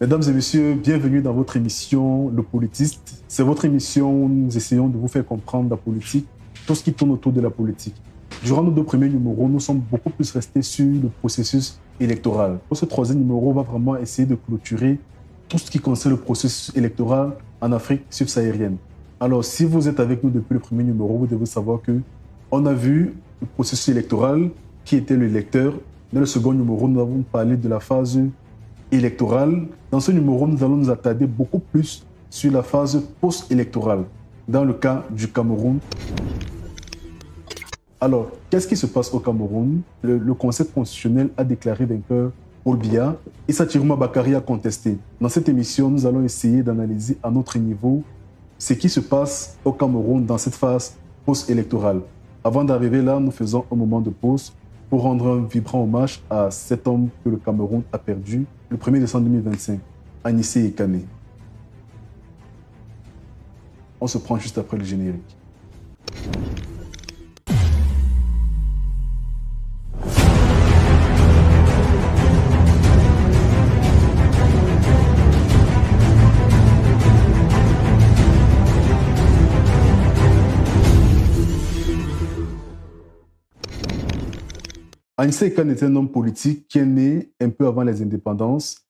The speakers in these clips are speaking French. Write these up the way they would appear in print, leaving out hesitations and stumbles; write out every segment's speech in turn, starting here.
Mesdames et messieurs, bienvenue dans votre émission Le Politiste. C'est votre émission où nous essayons de vous faire comprendre la politique, tout ce qui tourne autour de la politique. Durant nos deux premiers numéros, nous sommes beaucoup plus restés sur le processus électoral. Pour ce troisième numéro, on va vraiment essayer de clôturer tout ce qui concerne le processus électoral en Afrique subsaharienne. Alors, si vous êtes avec nous depuis le premier numéro, vous devez savoir que on a vu le processus électoral, qui était l'électeur. Dans le second numéro, nous avons parlé de la phase électorale. Dans ce numéro, nous allons nous attarder beaucoup plus sur la phase post-électorale, dans le cas du Cameroun. Alors, qu'est-ce qui se passe au Cameroun? Le Conseil constitutionnel a déclaré vainqueur Paul Biya. Issa Chiroma Bakary a contesté. Dans cette émission, nous allons essayer d'analyser à notre niveau ce qui se passe au Cameroun dans cette phase post-électorale. Avant d'arriver là, nous faisons un moment de pause pour rendre un vibrant hommage à cet homme que le Cameroun a perdu le 1er décembre 2025, Anissé Ekane. On se prend juste après le générique. Anissé Ekane est un homme politique qui est né un peu avant les indépendances,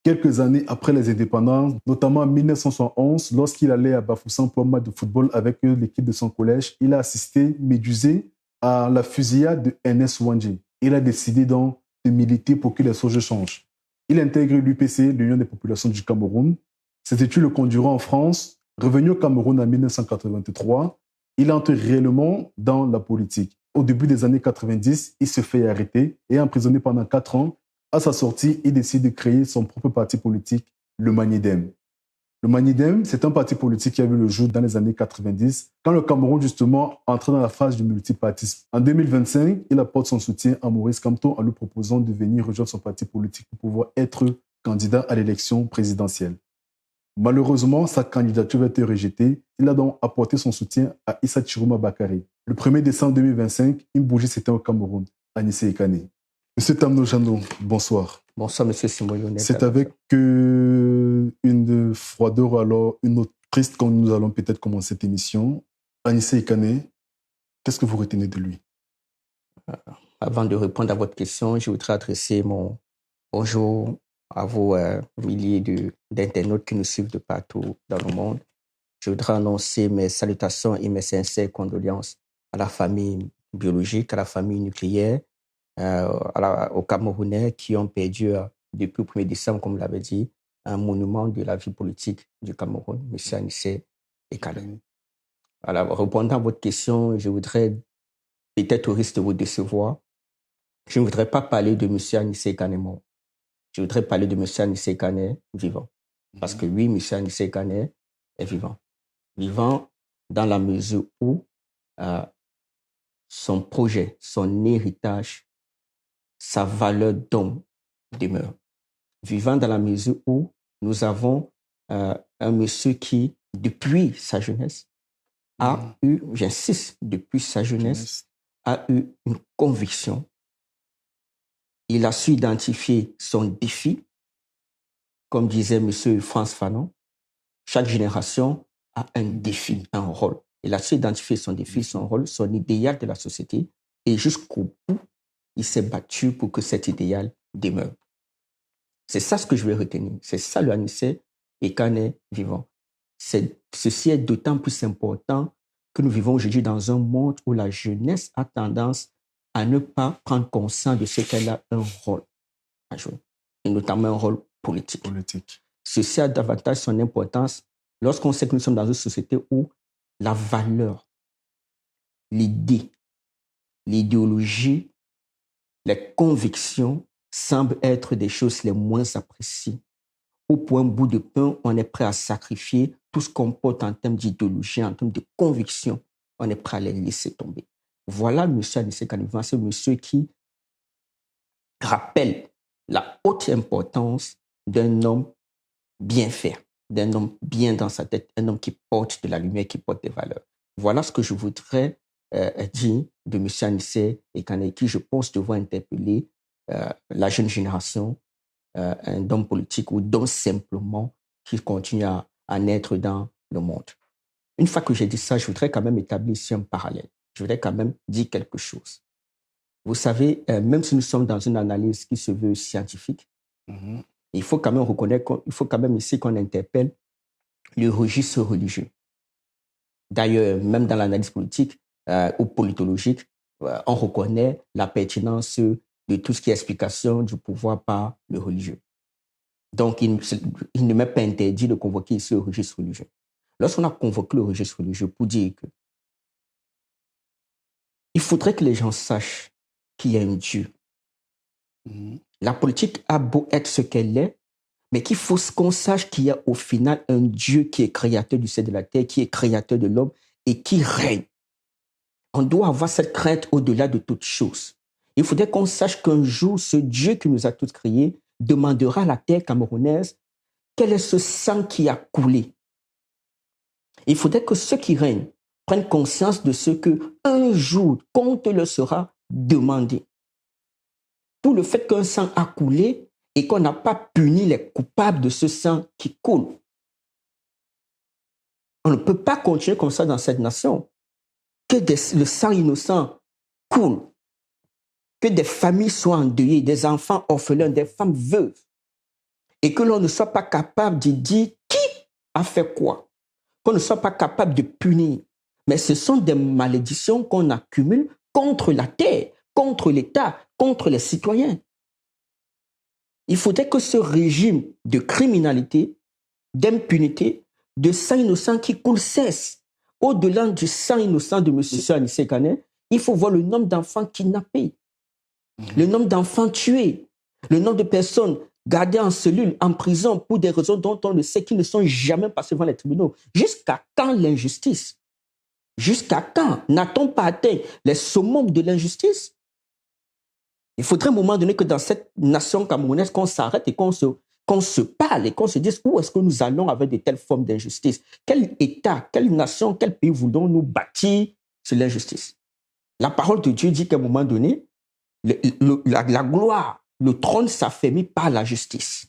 quelques années après les indépendances, notamment en 1971, lorsqu'il allait à Bafoussam pour un match de football avec l'équipe de son collège. Il a assisté, médusé, à la fusillade de Ernest Ouandjé. Il a décidé donc de militer pour que les choses changent. Il intègre l'UPC, l'Union des populations du Cameroun. Ses études le conduiront en France. Revenu au Cameroun en 1983, il entre réellement dans la politique. Au début des années 90, il se fait arrêter et emprisonné pendant 4 ans. À sa sortie, il décide de créer son propre parti politique, le Manidem. Le Manidem, c'est un parti politique qui a vu le jour dans les années 90, quand le Cameroun, justement, entrait dans la phase du multipartisme. En 2025, il apporte son soutien à Maurice Kamto en lui proposant de venir rejoindre son parti politique pour pouvoir être candidat à l'élection présidentielle. Malheureusement, sa candidature a été rejetée. Il a donc apporté son soutien à Issa Chiroma Bakary. Le 1er décembre 2025, une bougie s'éteint au Cameroun, Anissé Ekane. Monsieur Tamno Jando, bonsoir. Bonsoir, monsieur Simoyonet. C'est avec une froideur, alors une note triste, quand nous allons peut-être commencer cette émission. Anissé Ekane, qu'est-ce que vous retenez de lui? Avant de répondre à votre question, je voudrais adresser mon bonjour à vos milliers d'internautes qui nous suivent de partout dans le monde. Je voudrais annoncer mes salutations et mes sincères condoléances à la famille biologique, à la famille nucléaire, aux Camerounais qui ont perdu depuis le 1er décembre, comme vous l'avez dit, un monument de la vie politique du Cameroun, M. Anissé Ekane. Alors, répondant à votre question, je voudrais, peut-être au risque de vous décevoir, je ne voudrais pas parler de M. Anissé Ekane mort. Je voudrais parler de M. Anissé Ekane vivant. Parce que oui, M. Anissé Ekane est vivant. Vivant dans la mesure où son projet, son héritage, sa valeur d'homme demeure. Vivant dans la mesure où nous avons un monsieur qui, depuis sa jeunesse, a eu, j'insiste, depuis sa jeunesse, a eu une conviction. Il a su identifier son défi. Comme disait M. Frantz Fanon, chaque génération a un défi, un rôle. Il a su identifier son défi, son rôle, son idéal de la société, et jusqu'au bout, il s'est battu pour que cet idéal demeure. C'est ça ce que je vais retenir. C'est ça le Anissé Ekane vivant. Ceci est d'autant plus important que nous vivons aujourd'hui dans un monde où la jeunesse a tendance à ne pas prendre conscience de ce qu'elle a un rôle à jouer, et notamment un rôle politique. Ceci a davantage son importance lorsqu'on sait que nous sommes dans une société où la valeur, l'idée, l'idéologie, les convictions semblent être des choses les moins appréciées. Au point bout de pain, on est prêt à sacrifier tout ce qu'on porte en termes d'idéologie, en termes de conviction. On est prêt à les laisser tomber. Voilà M. Anissé Ekane, c'est monsieur qui rappelle la haute importance d'un homme bien fait, d'un homme bien dans sa tête, un homme qui porte de la lumière, qui porte des valeurs. Voilà ce que je voudrais dire de M. Anissé Ekane, qui, je pense, devoir interpeller la jeune génération un homme politique ou d'hommes simplement qui continuent à naître dans le monde. Une fois que j'ai dit ça, je voudrais quand même établir ici un parallèle. Je voudrais quand même dire quelque chose. Vous savez, même si nous sommes dans une analyse qui se veut scientifique, il faut quand même reconnaître, il faut quand même ici qu'on interpelle le registre religieux. D'ailleurs, même dans l'analyse politique ou politologique, on reconnaît la pertinence de tout ce qui est explication du pouvoir par le religieux. Donc, il ne m'est pas interdit de convoquer ici le registre religieux. Lorsqu'on a convoqué le registre religieux pour dire que il faudrait que les gens sachent qu'il y a un Dieu. La politique a beau être ce qu'elle est, mais qu'il faut qu'on sache qu'il y a au final un Dieu qui est créateur du ciel et de la terre, qui est créateur de l'homme et qui règne. On doit avoir cette crainte au-delà de toute chose. Il faudrait qu'on sache qu'un jour, ce Dieu qui nous a tous créés demandera à la terre camerounaise quel est ce sang qui a coulé. Il faudrait que ceux qui règnent prennent conscience de ce que un jour, compte leur sera demandé. Pour le fait qu'un sang a coulé et qu'on n'a pas puni les coupables de ce sang qui coule. On ne peut pas continuer comme ça dans cette nation. Que le sang innocent coule. Que des familles soient endeuillées, des enfants orphelins, des femmes veuves. Et que l'on ne soit pas capable de dire qui a fait quoi. Qu'on ne soit pas capable de punir. Mais ce sont des malédictions qu'on accumule contre la terre, contre l'État, contre les citoyens. Il faudrait que ce régime de criminalité, d'impunité, de sang innocent qui coule cesse. Au-delà du sang innocent de M. Anissé Kané, il faut voir le nombre d'enfants kidnappés, le nombre d'enfants tués, le nombre de personnes gardées en cellule, en prison, pour des raisons dont on ne sait, qui ne sont jamais passées devant les tribunaux. Jusqu'à quand l'injustice? Jusqu'à quand n'a-t-on pas atteint les summums de l'injustice? Il faudrait à un moment donné que dans cette nation camerounaise, qu'on s'arrête et qu'on se parle et qu'on se dise où est-ce que nous allons avec de telles formes d'injustice. Quel État, quelle nation, quel pays voulons-nous bâtir sur l'injustice? La parole de Dieu dit qu'à un moment donné, la gloire, le trône s'affermit par la justice.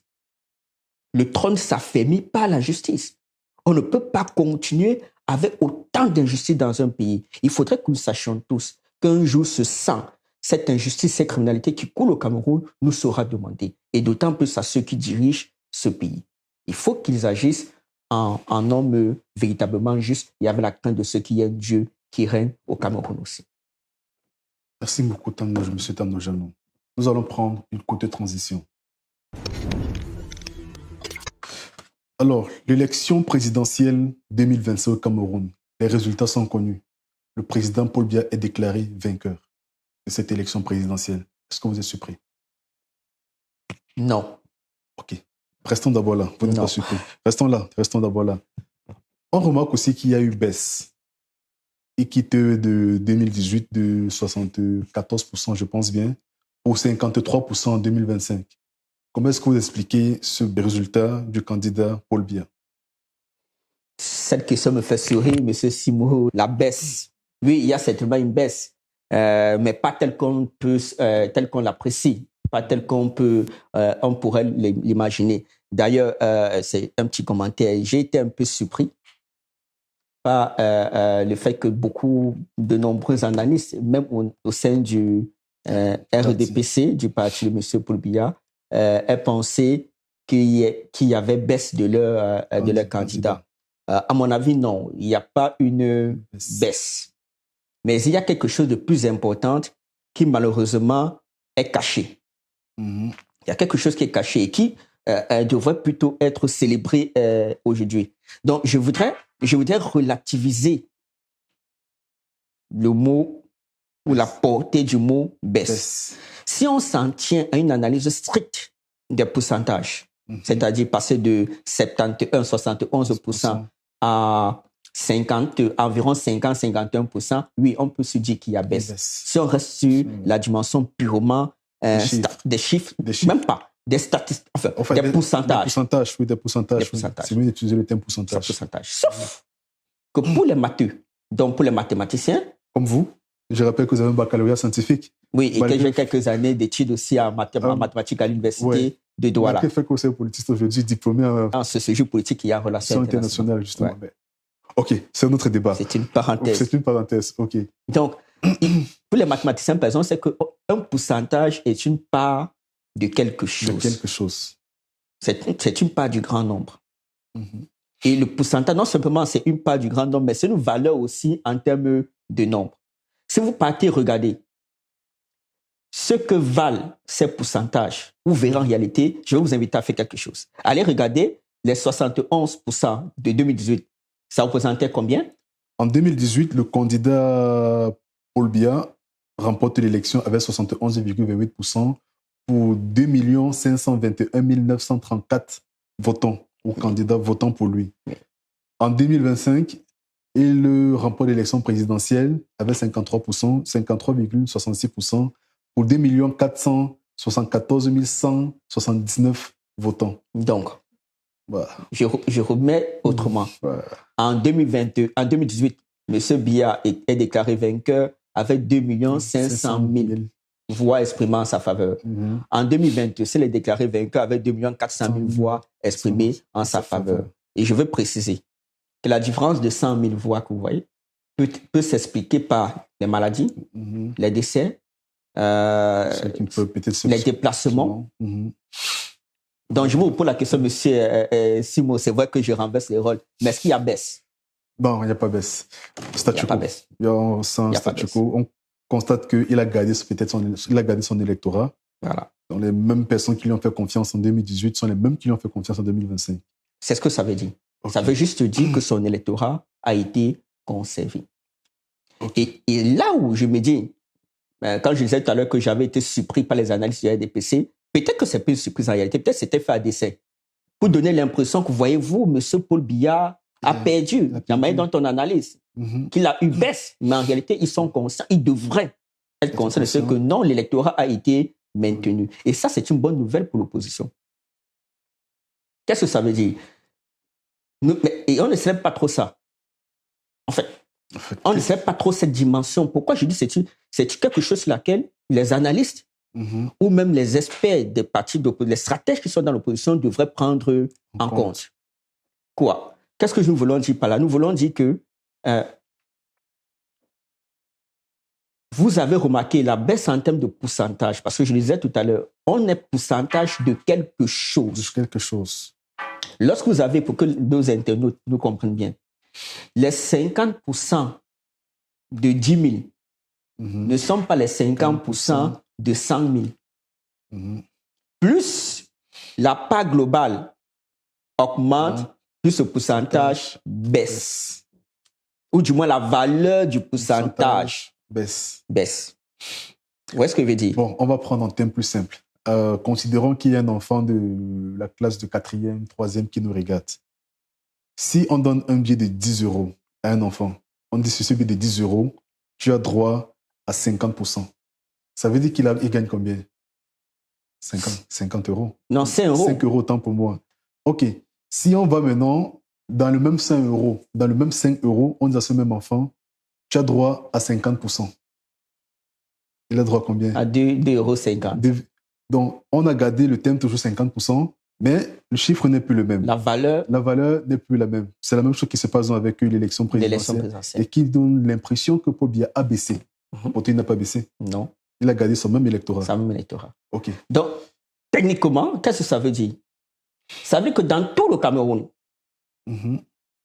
Le trône s'affermit par la justice. On ne peut pas continuer avec autant d'injustice dans un pays. Il faudrait que nous sachions tous qu'un jour ce sang, cette injustice, cette criminalité qui coule au Cameroun nous sera demandée. Et d'autant plus à ceux qui dirigent ce pays. Il faut qu'ils agissent en hommes véritablement justes et avec la crainte de ce qu'il y a un Dieu qui règne au Cameroun aussi. Merci beaucoup, M. Tandojano. Nous allons prendre une courte transition. Alors, l'élection présidentielle 2025 au Cameroun, les résultats sont connus. Le président Paul Biya est déclaré vainqueur de cette élection présidentielle. Est-ce que vous êtes surpris? Non. Ok. Restons d'abord là. Vous n'êtes pas surpris. Restons d'abord là. On remarque aussi qu'il y a eu baisse. Équité de 2018 de 74%, je pense bien, pour 53% en 2025. Comment est-ce que vous expliquez ce résultat du candidat Paul Biya? Cette question me fait sourire, M. Simo. La baisse. Oui, il y a certainement une baisse, mais pas telle qu'on l'apprécie, pas telle on pourrait l'imaginer. D'ailleurs, c'est un petit commentaire. J'ai été un peu surpris par le fait que de nombreux analystes, même au sein du RDPC, du parti de M. Paul Biya, aient pensé qu'il y avait baisse de leur candidat. À mon avis, non, il n'y a pas une baisse. Mais il y a quelque chose de plus important qui, malheureusement, est caché. Il y a quelque chose qui est caché et qui devrait plutôt être célébré aujourd'hui. Donc, je voudrais relativiser le mot ou la portée du mot baisse. Si on s'en tient à une analyse stricte des pourcentages, c'est-à-dire passer de 71-71% à environ 50-51%, oui, on peut se dire qu'il y a baisse. Si on reste sur la dimension purement des chiffres, même pas, des statistiques, enfin des pourcentages. Des pourcentages. C'est mieux d'utiliser le terme pourcentage. Sauf que pour les matheux, donc pour les mathématiciens, comme vous, je rappelle que vous avez un baccalauréat scientifique. Oui, et que j'ai quelques années d'études aussi en mathématiques à l'université de Douala. Quel fait conseil politique aujourd'hui, diplômé en sociologie politique et en relations internationales. Justement. Ouais. OK, c'est un autre débat. C'est une parenthèse. C'est une parenthèse, OK. Donc, pour les mathématiciens, par exemple, c'est qu'un pourcentage est une part de quelque chose. De quelque chose. C'est une part du grand nombre. Et le pourcentage, non simplement c'est une part du grand nombre, mais c'est une valeur aussi en termes de nombre. Si vous partez regarder ce que valent ces pourcentages, vous verrez en réalité, je vais vous inviter à faire quelque chose. Allez regarder les 71% de 2018. Ça représentait combien? En 2018, le candidat Paul Biya remporte l'élection avec 71,28% pour 2 521 934 votants ou candidats votant pour lui. En 2025, il remporte l'élection présidentielle avec 53%, 53,66% pour 2 474 179 votants. Donc, je remets autrement. En 2018, M. Biya est déclaré vainqueur avec 2 500 000 voix exprimées en sa faveur. En 2022, il est déclaré vainqueur avec 2 400 000 voix exprimées en sa faveur. Et je veux préciser que la différence de 100 000 voix que vous voyez peut s'expliquer par les maladies, les décès, les déplacements. Donc, je vous pose la question, monsieur Simon, c'est vrai que je renverse les rôles, mais est-ce qu'il y a baisse? Non, il n'y a pas baisse. Statu quo. Il y a un statu quo. On constate qu'il a gardé son électorat. Voilà. Donc, les mêmes personnes qui lui ont fait confiance en 2018 sont les mêmes qui lui ont fait confiance en 2025. C'est ce que ça veut dire. Okay. Ça veut juste dire que son électorat a été conservé. Okay. Et là où je me dis, quand je disais tout à l'heure que j'avais été surpris par les analyses du RDPC, peut-être que c'est pas une surprise en réalité, peut-être que c'était fait à dessein. Pour donner l'impression que, voyez-vous, M. Paul Biya a perdu la manière dont on analyse, qu'il a eu baisse, mais en réalité, ils sont conscients, ils devraient être conscients de ce que non, l'électorat a été maintenu. Et ça, c'est une bonne nouvelle pour l'opposition. Qu'est-ce que ça veut dire? Et on ne sait pas trop ça. En fait, on ne sait pas trop cette dimension. Pourquoi je dis que c'est quelque chose sur laquelle les analystes ou même les experts des partis d'opposition, les stratèges qui sont dans l'opposition devraient prendre en compte. Quoi? Qu'est-ce que nous voulons dire par là? Nous voulons dire que vous avez remarqué la baisse en termes de pourcentage, parce que je le disais tout à l'heure, on est pourcentage de quelque chose. De quelque chose. Lorsque vous avez, pour que nos internautes nous comprennent bien, les 50% de 10 000 ne sont pas les 50% de 100 000. Plus la part globale augmente, plus ce pourcentage baisse. Ou du moins la valeur du pourcentage baisse. Où est-ce que je veux dire? Bon, on va prendre un thème plus simple. Considérons qu'il y a un enfant de la classe de 4e, 3e qui nous regarde. Si on donne un billet de 10 € à un enfant, on dit sur ce billet de 10 €, tu as droit à 50%. Ça veut dire qu'il gagne combien? 50 €. Non, 5 €. 5 € autant pour moi. OK. Si on va maintenant dans le même 5 €, on dit à ce même enfant, tu as droit à 50%. Il a droit à combien? À 2,50 €. Donc, on a gardé le thème toujours 50%, mais le chiffre n'est plus le même. La valeur n'est plus la même. C'est la même chose qui se passe avec l'élection présidentielle et qui donne l'impression que Paul Biya a baissé. Pourtant, il n'a pas baissé. Non. Il a gardé son même électorat. OK. Donc, techniquement, qu'est-ce que ça veut dire? Ça veut dire que dans tout le Cameroun,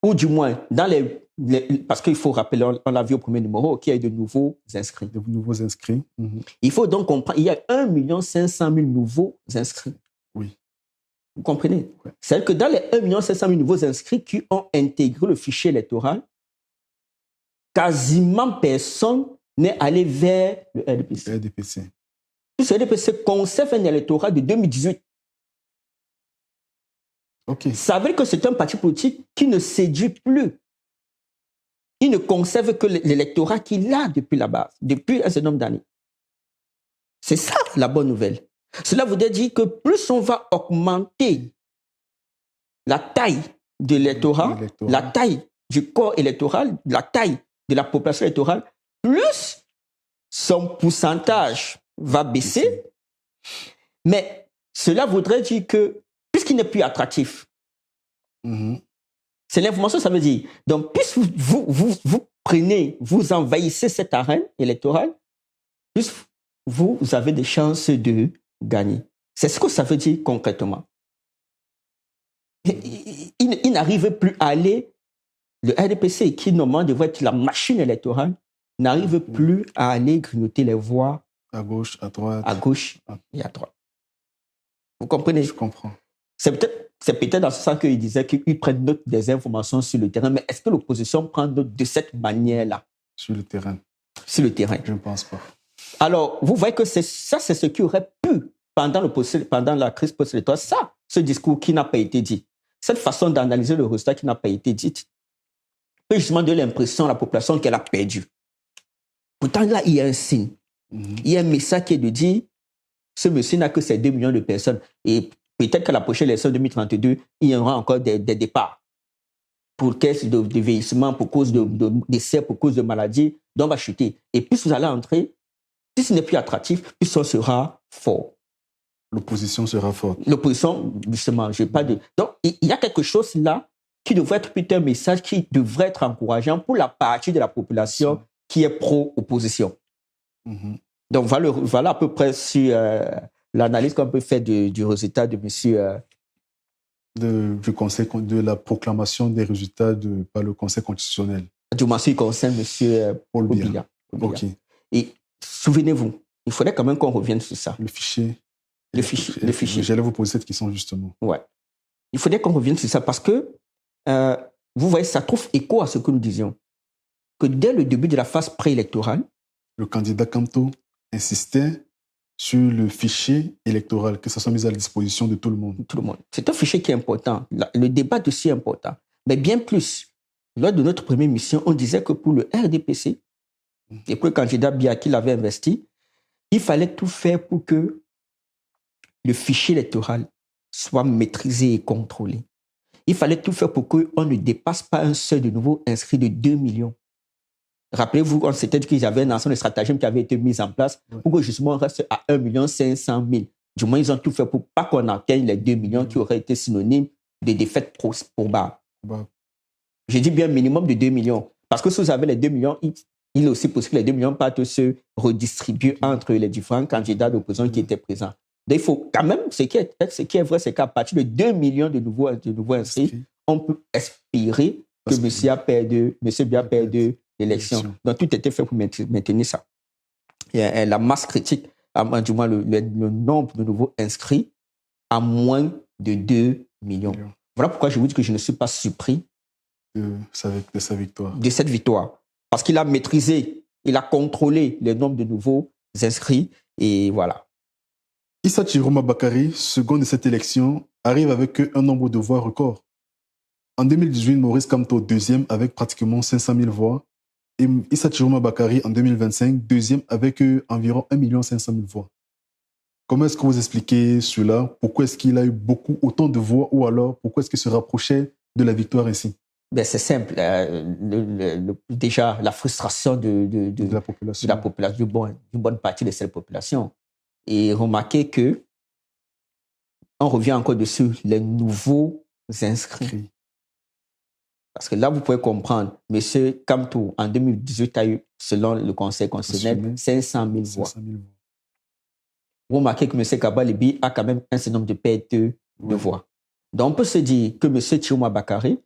ou du moins dans parce qu'il faut rappeler, on l'a vu au premier numéro, qu'il y a eu de nouveaux inscrits. Il faut donc comprendre, il y a 1 500 000 nouveaux inscrits. Oui. Vous comprenez? Ouais. C'est-à-dire que dans les 1 500 000 nouveaux inscrits qui ont intégré le fichier électoral, quasiment personne n'est allé vers le RDPC. Le RDPC conserve un électorat de 2018. Okay. Ça veut dire que c'est un parti politique qui ne séduit plus. Il ne conserve que l'électorat qu'il a depuis la base, depuis un certain nombre d'années. C'est ça la bonne nouvelle. Cela voudrait dire que plus on va augmenter la taille de l'électorat, la taille du corps électoral, la taille de la population électorale, plus son pourcentage va baisser. Mais Cela voudrait dire que, puisqu'il n'est plus attractif, c'est l'information, ça veut dire. Donc, puisque vous prenez, vous envahissez cette arène électorale, plus vous avez des chances de gagner. C'est ce que ça veut dire concrètement. Il n'arrive plus à aller, le RDPC, qui normalement devrait être la machine électorale, n'arrive plus à aller grignoter les voix à gauche, à droite. À gauche et à droite. Vous comprenez? Je comprends. C'est peut-être dans ce sens qu'il disait qu'ils prennent note des informations sur le terrain, mais est-ce que l'opposition prend note de cette manière-là? Sur le terrain. Sur le terrain. Je ne pense pas. Alors, vous voyez que c'est ce qui aurait pu, pendant la crise post-électorale, ce discours qui n'a pas été dit, cette façon d'analyser le résultat qui n'a pas été dite, peut justement donner l'impression à la population qu'elle a perdu. Pourtant, là, il y a un signe. Il y a un message qui est de dire, ce monsieur n'a que ces 2 millions de personnes. Et peut-être qu'à la prochaine élection 2032, il y aura encore des départs. Pour caisse de vieillissement, pour cause de décès, pour cause de maladie, donc on va chuter. Et plus vous allez entrer, si ce n'est plus attractif, plus on sera fort. L'opposition sera forte. L'opposition, justement, je n'ai pas de... Donc, il y a quelque chose là qui devrait être plutôt un message qui devrait être encourageant pour la partie de la population qui est pro-opposition. Donc, voilà à peu près sur l'analyse qu'on peut faire du résultat de monsieur... du conseil, de la proclamation des résultats par le Conseil constitutionnel. Du moment qui concerne monsieur Paul Biya. Ok. Et souvenez-vous, il faudrait quand même qu'on revienne sur ça. Le fichier. Le fichier. J'allais vous poser cette question justement. Ouais. Il faudrait qu'on revienne sur ça parce que, vous voyez, ça trouve écho à ce que nous disions. Que dès le début de la phase préélectorale, le candidat Kamto insistait sur le fichier électoral, que ça soit mis à la disposition de tout le monde. Tout le monde. C'est un fichier qui est important. Le débat aussi est important. Mais bien plus, lors de notre première mission, on disait que pour le RDPC, et pour le candidat Biya qui l'avait investi, il fallait tout faire pour que le fichier électoral soit maîtrisé et contrôlé. Il fallait tout faire pour qu'on ne dépasse pas un seuil de nouveaux inscrits de 2 millions. Rappelez-vous, on s'était dit qu'il y avait un ensemble de stratagèmes qui avait été mis en place pour que justement on reste à 1 500 000. Du moins, ils ont tout fait pour pas qu'on atteigne les 2 millions qui auraient été synonymes de défaites probables. J'ai dit bien minimum de 2 millions. Parce que si vous avez les 2 millions, il est aussi possible que les 2 millions partent se redistribuer entre les différents candidats d'opposition qui étaient présents. Donc, il faut quand même, ce qui est vrai, c'est qu'à partir de 2 millions de nouveaux inscrits, on peut espérer que M. Biya perde l'élection. Donc, tout était fait pour maintenir ça. Et la masse critique, du moins le nombre de nouveaux inscrits, à moins de 2 millions. Voilà pourquoi je vous dis que je ne suis pas surpris de sa victoire. De cette victoire. Parce qu'il a maîtrisé, il a contrôlé le nombre de nouveaux inscrits. Et voilà. Issa Chiroma Bakary, second de cette élection, arrive avec un nombre de voix record. En 2018, Maurice Kamto, deuxième avec pratiquement 500 000 voix. Et Issa Chiroma Bakary, en 2025, deuxième avec environ 1 500 000 voix. Comment est-ce que vous expliquez cela? Pourquoi est-ce qu'il a eu autant de voix? Ou alors, pourquoi est-ce qu'il se rapprochait de la victoire ainsi? Ben c'est simple. Déjà, la frustration de la population, d'une bonne partie de cette population. Et remarquez que on revient encore dessus, les nouveaux inscrits. Parce que là, vous pouvez comprendre, M. Kamto, en 2018, a eu, selon le Conseil constitutionnel, 500 000 voix. Vous remarquez que M. Kaba-Libi a quand même un certain nombre de pertes de voix. Donc, on peut se dire que M. Chiroma Bakary,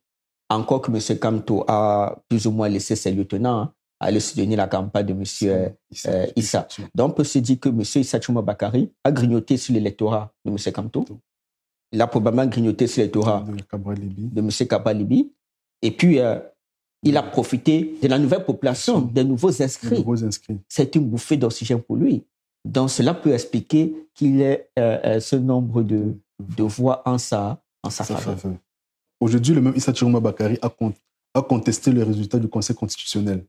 encore que M. Kamto a plus ou moins laissé ses lieutenants aller soutenir la campagne de M. Issa. Donc, on peut se dire que M. Issa Chiroma Bakary a grignoté sur l'électorat de M. Kamto. Il a probablement grignoté sur l'électorat de M. Kaba-Libi. Et puis, il a profité de la nouvelle population, des nouveaux inscrits. C'est une bouffée d'oxygène pour lui. Donc, cela peut expliquer qu'il ait ce nombre de voix en sa faveur. Aujourd'hui, le même Issa Chiroma Bakary a contesté le résultat du Conseil constitutionnel.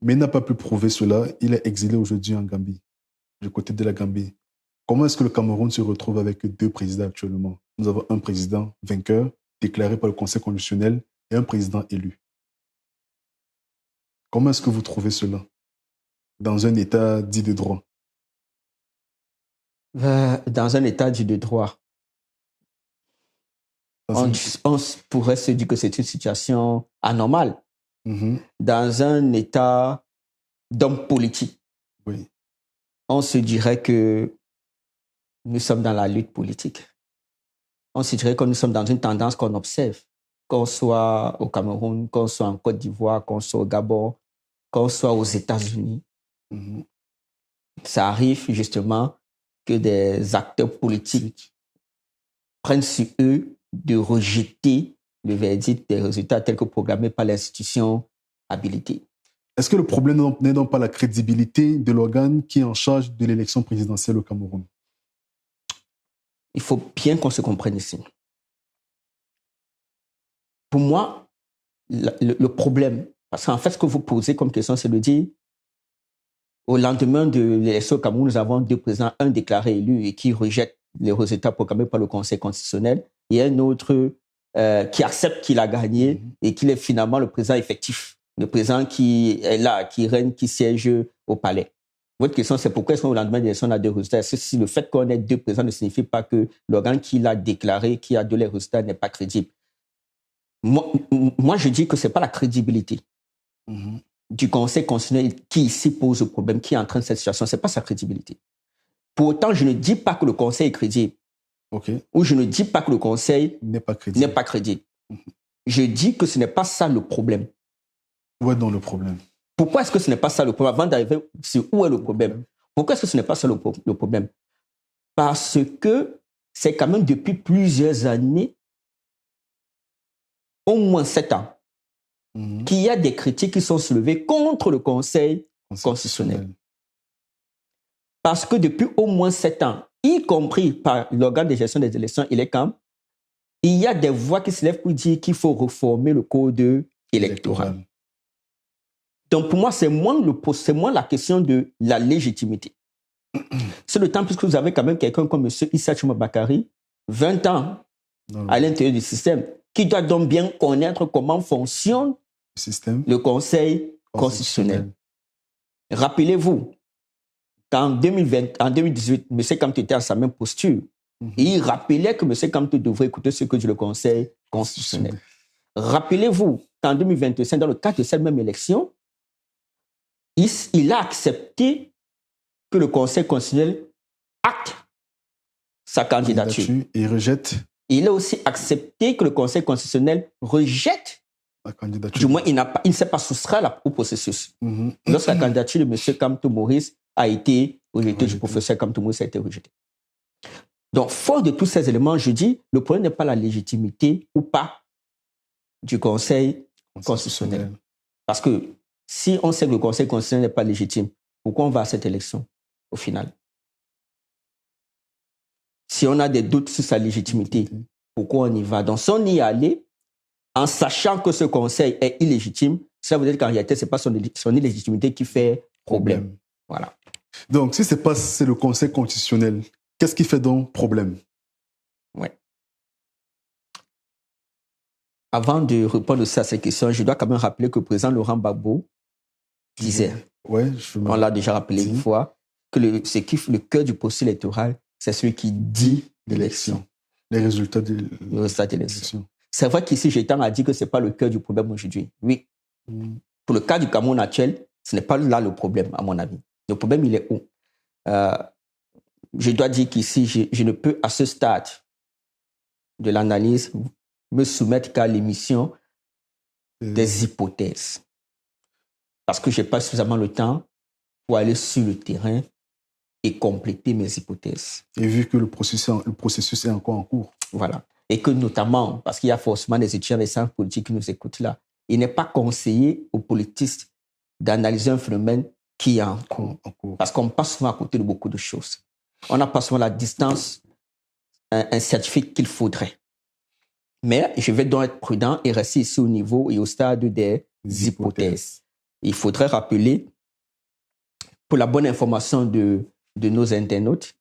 Mais il n'a pas pu prouver cela. Il est exilé aujourd'hui en Gambie, du côté de la Gambie. Comment est-ce que le Cameroun se retrouve avec 2 présidents actuellement? Nous avons un président vainqueur, déclaré par le Conseil constitutionnel, et un président élu. Comment est-ce que vous trouvez cela dans un État dit de droit? Dans un état dit de droit, on pourrait se dire que c'est une situation anormale. Dans un état d'homme politique, oui, on se dirait que nous sommes dans la lutte politique. On se dirait que nous sommes dans une tendance qu'on observe, qu'on soit au Cameroun, qu'on soit en Côte d'Ivoire, qu'on soit au Gabon, qu'on soit aux États-Unis. Ça arrive justement que des acteurs politiques prennent sur eux de rejeter le verdict des résultats tels que programmés par l'institution habilitée. Est-ce que le problème n'est donc pas la crédibilité de l'organe qui est en charge de l'élection présidentielle au Cameroun? Il faut bien qu'on se comprenne ici. Pour moi, le problème, parce qu'en fait, ce que vous posez comme question, c'est de dire, au lendemain de l'élection au Cameroun, nous avons deux présidents, un déclaré élu et qui rejette les résultats proclamés par le Conseil constitutionnel, et un autre qui accepte qu'il a gagné et qu'il est finalement le président effectif, le président qui est là, qui règne, qui siège au palais. Votre question, c'est pourquoi est-ce qu'au lendemain de l'élection, on a deux résultats? Est-ce que si le fait qu'on ait deux présidents ne signifie pas que l'organe qui l'a déclaré, qui a donné les résultats, n'est pas crédible? Moi, je dis que ce n'est pas la crédibilité du Conseil constitutionnel qui ici pose le problème, qui entraîne cette situation. Ce n'est pas sa crédibilité. Pour autant, je ne dis pas que le Conseil est crédible. Ou je ne dis pas que le Conseil n'est pas crédible. Je dis que ce n'est pas ça le problème. Où est donc le problème? Pourquoi est-ce que ce n'est pas ça le problème? Avant d'arriver sur où est le problème, pourquoi est-ce que ce n'est pas ça le problème? Parce que c'est quand même depuis plusieurs années, au moins 7 ans, qu'il y a des critiques qui sont soulevées contre le Conseil constitutionnel. Parce que depuis au moins 7 ans, y compris par l'organe de gestion des élections, il y a des voix qui se lèvent pour dire qu'il faut reformer le code électoral. Donc pour moi, c'est moins la question de la légitimité. C'est le temps, puisque vous avez quand même quelqu'un comme M. Issa Chuma Bakari, 20 ans à l'intérieur du système, qui doit donc bien connaître comment fonctionne le Conseil constitutionnel. Rappelez-vous, qu'en 2018, M. Kamto était à sa même posture. Et il rappelait que M. Kamto devrait écouter ce que dit le Conseil constitutionnel. Rappelez-vous qu'en 2025, dans le cadre de cette même élection, il a accepté que le Conseil constitutionnel acte sa candidature. Et rejette. Il a aussi accepté que le Conseil constitutionnel rejette la candidature. Du moins, il ne s'est pas soustrait au processus. Lorsque la candidature de M. Kamto Maurice a été rejetée, du professeur Kamto Maurice a été rejetée. Donc, fort de tous ces éléments, je dis, le problème n'est pas la légitimité ou pas du Conseil constitutionnel. Parce que si on sait que le Conseil constitutionnel n'est pas légitime, pourquoi on va à cette élection au final? Si on a des doutes sur sa légitimité, pourquoi on y va? Donc, si on y est allé, en sachant que ce conseil est illégitime, ça veut dire qu'en réalité, ce n'est pas son illégitimité qui fait problème. Voilà. Donc, si c'est le Conseil constitutionnel, qu'est-ce qui fait donc problème? Ouais. Avant de répondre aussi à ces questions, je dois quand même rappeler que le président Laurent Gbagbo disait, on l'a déjà rappelé une fois, que le cœur du processus électoral, c'est celui qui dit l'élection. Les résultats de l'élection. C'est vrai qu'ici, j'ai tendance à dire que ce n'est pas le cœur du problème aujourd'hui. Oui. Pour le cas du Cameroun actuel, ce n'est pas là le problème, à mon avis. Le problème, il est où? Je dois dire qu'ici, je ne peux, à ce stade de l'analyse, me soumettre qu'à l'émission des hypothèses. Parce que je n'ai pas suffisamment le temps pour aller sur le terrain et compléter mes hypothèses. Et vu que le processus est encore en cours. Voilà. Et que notamment, parce qu'il y a forcément des étudiants des sciences politiques qui nous écoutent là, il n'est pas conseillé aux politistes d'analyser un phénomène qui est en cours. Parce qu'on passe souvent à côté de beaucoup de choses. On n'a pas souvent la distance, un certificat qu'il faudrait. Mais je vais donc être prudent et rester ici au niveau et au stade des hypothèses. Il faudrait rappeler, pour la bonne information de nos internautes,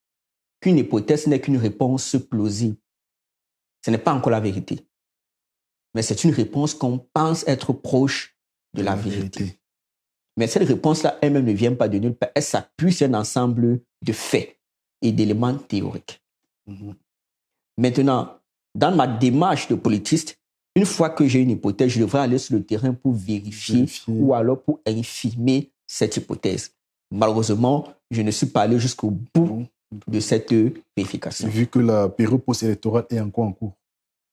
qu'une hypothèse n'est qu'une réponse plausible. Ce n'est pas encore la vérité. Mais c'est une réponse qu'on pense être proche de la vérité. Mais cette réponse-là, elle-même ne vient pas de nulle part. Elle s'appuie sur un ensemble de faits. et d'éléments théoriques. Mhm. Maintenant, dans ma démarche de politiste, une fois que j'ai une hypothèse, je devrais aller sur le terrain pour vérifier. Ou alors pour infirmer cette hypothèse. Malheureusement, je ne suis pas allé jusqu'au bout de cette vérification. Vu que la période post-électorale est encore en cours.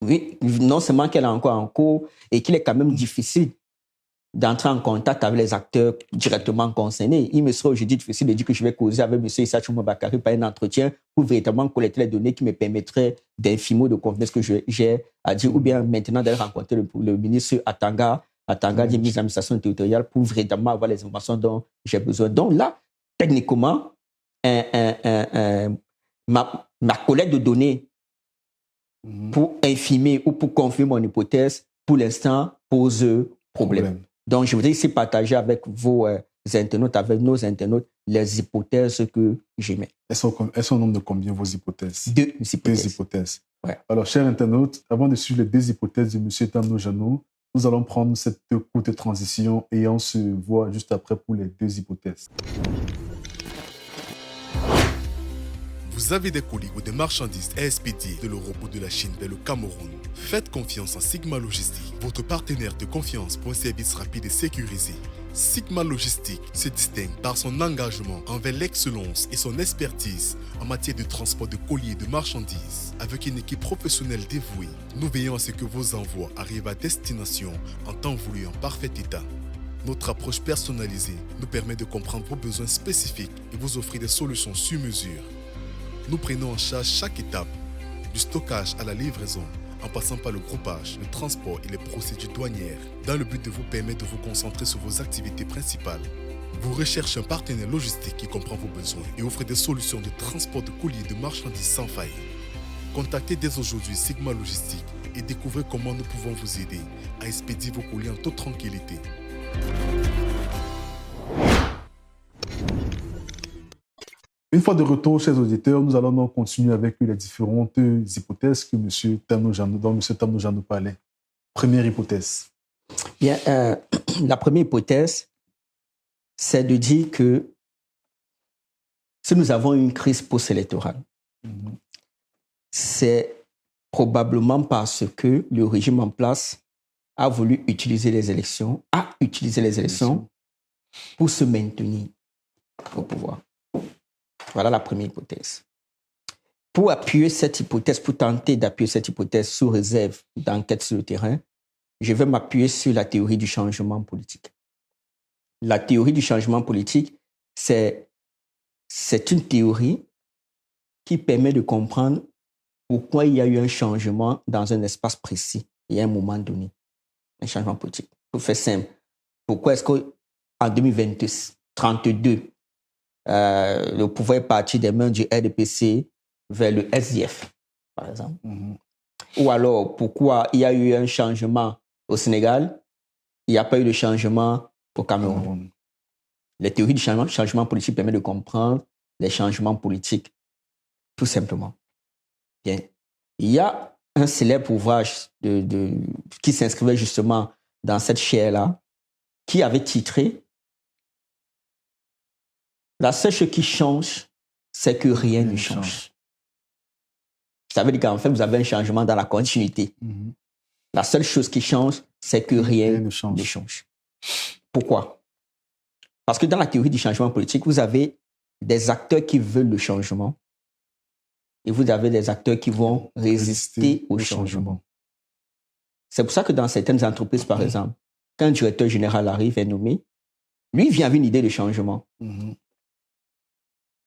Oui, non seulement qu'elle est encore en cours et qu'il est quand même difficile d'entrer en contact avec les acteurs directement concernés. Il me serait aujourd'hui difficile de dire que je vais causer avec M. Issa Chouma Bakary par un entretien pour véritablement collecter les données qui me permettraient d'infirmer de confiance que j'ai à dire, ou bien maintenant d'aller rencontrer le ministre Atanga du ministre de l'administration territoriale pour véritablement avoir les informations dont j'ai besoin. Donc là, techniquement, ma collecte de données pour infirmer ou pour confirmer mon hypothèse, pour l'instant, pose problème. Donc, je voudrais ici partager avec vos internautes, avec nos internautes, les hypothèses que j'émets. Elles sont au nombre de combien, vos hypothèses? Deux hypothèses. Deux hypothèses. Ouais. Alors, chers internautes, avant de suivre les deux hypothèses de M. Tano Jano, nous allons prendre cette courte transition et on se voit juste après pour les deux hypothèses. Vous avez des colis ou des marchandises à expédier de l'Europe ou de la Chine vers le Cameroun. Faites confiance en Sigma Logistique, votre partenaire de confiance pour un service rapide et sécurisé. Sigma Logistique se distingue par son engagement envers l'excellence et son expertise en matière de transport de colis et de marchandises. Avec une équipe professionnelle dévouée, nous veillons à ce que vos envois arrivent à destination en temps voulu et en parfait état. Notre approche personnalisée nous permet de comprendre vos besoins spécifiques et vous offrir des solutions sur mesure. Nous prenons en charge chaque étape, du stockage à la livraison, en passant par le groupage, le transport et les procédures douanières, dans le but de vous permettre de vous concentrer sur vos activités principales. Vous recherchez un partenaire logistique qui comprend vos besoins et offre des solutions de transport de colis et de marchandises sans faille. Contactez dès aujourd'hui Sigma Logistique et découvrez comment nous pouvons vous aider à expédier vos colis en toute tranquillité. Une fois de retour, chers auditeurs, nous allons donc continuer avec les différentes hypothèses que M. Tano Jano parlait. Première hypothèse. Bien, la première hypothèse, c'est de dire que si nous avons une crise post-électorale, c'est probablement parce que le régime en place a voulu utiliser les élections, pour se maintenir au pouvoir. Voilà la première hypothèse. Pour appuyer cette hypothèse, pour tenter d'appuyer cette hypothèse sous réserve d'enquête sur le terrain, je vais m'appuyer sur la théorie du changement politique. La théorie du changement politique, c'est une théorie qui permet de comprendre pourquoi il y a eu un changement dans un espace précis et à un moment donné. Un changement politique. Pour faire simple, pourquoi est-ce qu'en 2032, le pouvoir est parti des mains du RDPC vers le SDF, par exemple. Ou alors, pourquoi il y a eu un changement au Sénégal, il n'y a pas eu de changement au Cameroun. Les théories du changement politique permettent de comprendre les changements politiques, tout simplement. Bien. Il y a un célèbre ouvrage qui s'inscrivait justement dans cette chaire-là, qui avait titré « La seule chose qui change, c'est que rien ne change ». Ça veut dire qu'en fait, vous avez un changement dans la continuité. La seule chose qui change, c'est que rien ne change. Pourquoi? Parce que dans la théorie du changement politique, vous avez des acteurs qui veulent le changement et vous avez des acteurs qui vont résister au changement. C'est pour ça que dans certaines entreprises, par exemple, quand un directeur général arrive et est nommé, lui vient avec une idée de changement.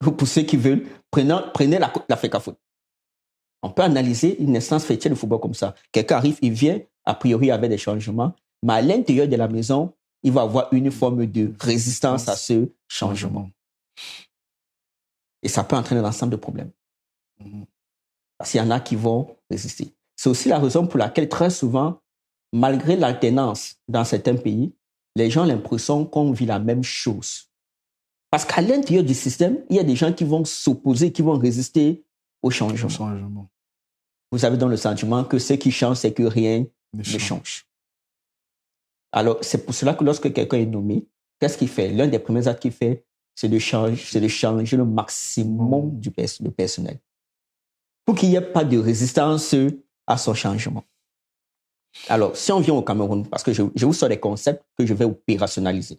Pour ceux qui veulent, prenez la FECAFOOT. On peut analyser une instance fêtière de football comme ça. Quelqu'un arrive, il vient, a priori, avec des changements, mais à l'intérieur de la maison, il va avoir une forme de résistance à ce changement. Et ça peut entraîner un ensemble de problèmes. Parce qu'il y en a qui vont résister. C'est aussi la raison pour laquelle, très souvent, malgré l'alternance dans certains pays, les gens ont l'impression qu'on vit la même chose. Parce qu'à l'intérieur du système, il y a des gens qui vont s'opposer, qui vont résister au changement. Vous avez donc le sentiment que ce qui change, c'est que rien ne change. Alors, c'est pour cela que lorsque quelqu'un est nommé, qu'est-ce qu'il fait? L'un des premiers actes qu'il fait, c'est de changer le maximum du personnel pour qu'il n'y ait pas de résistance à son changement. Alors, si on vient au Cameroun, parce que je vous sors des concepts que je vais opérationnaliser.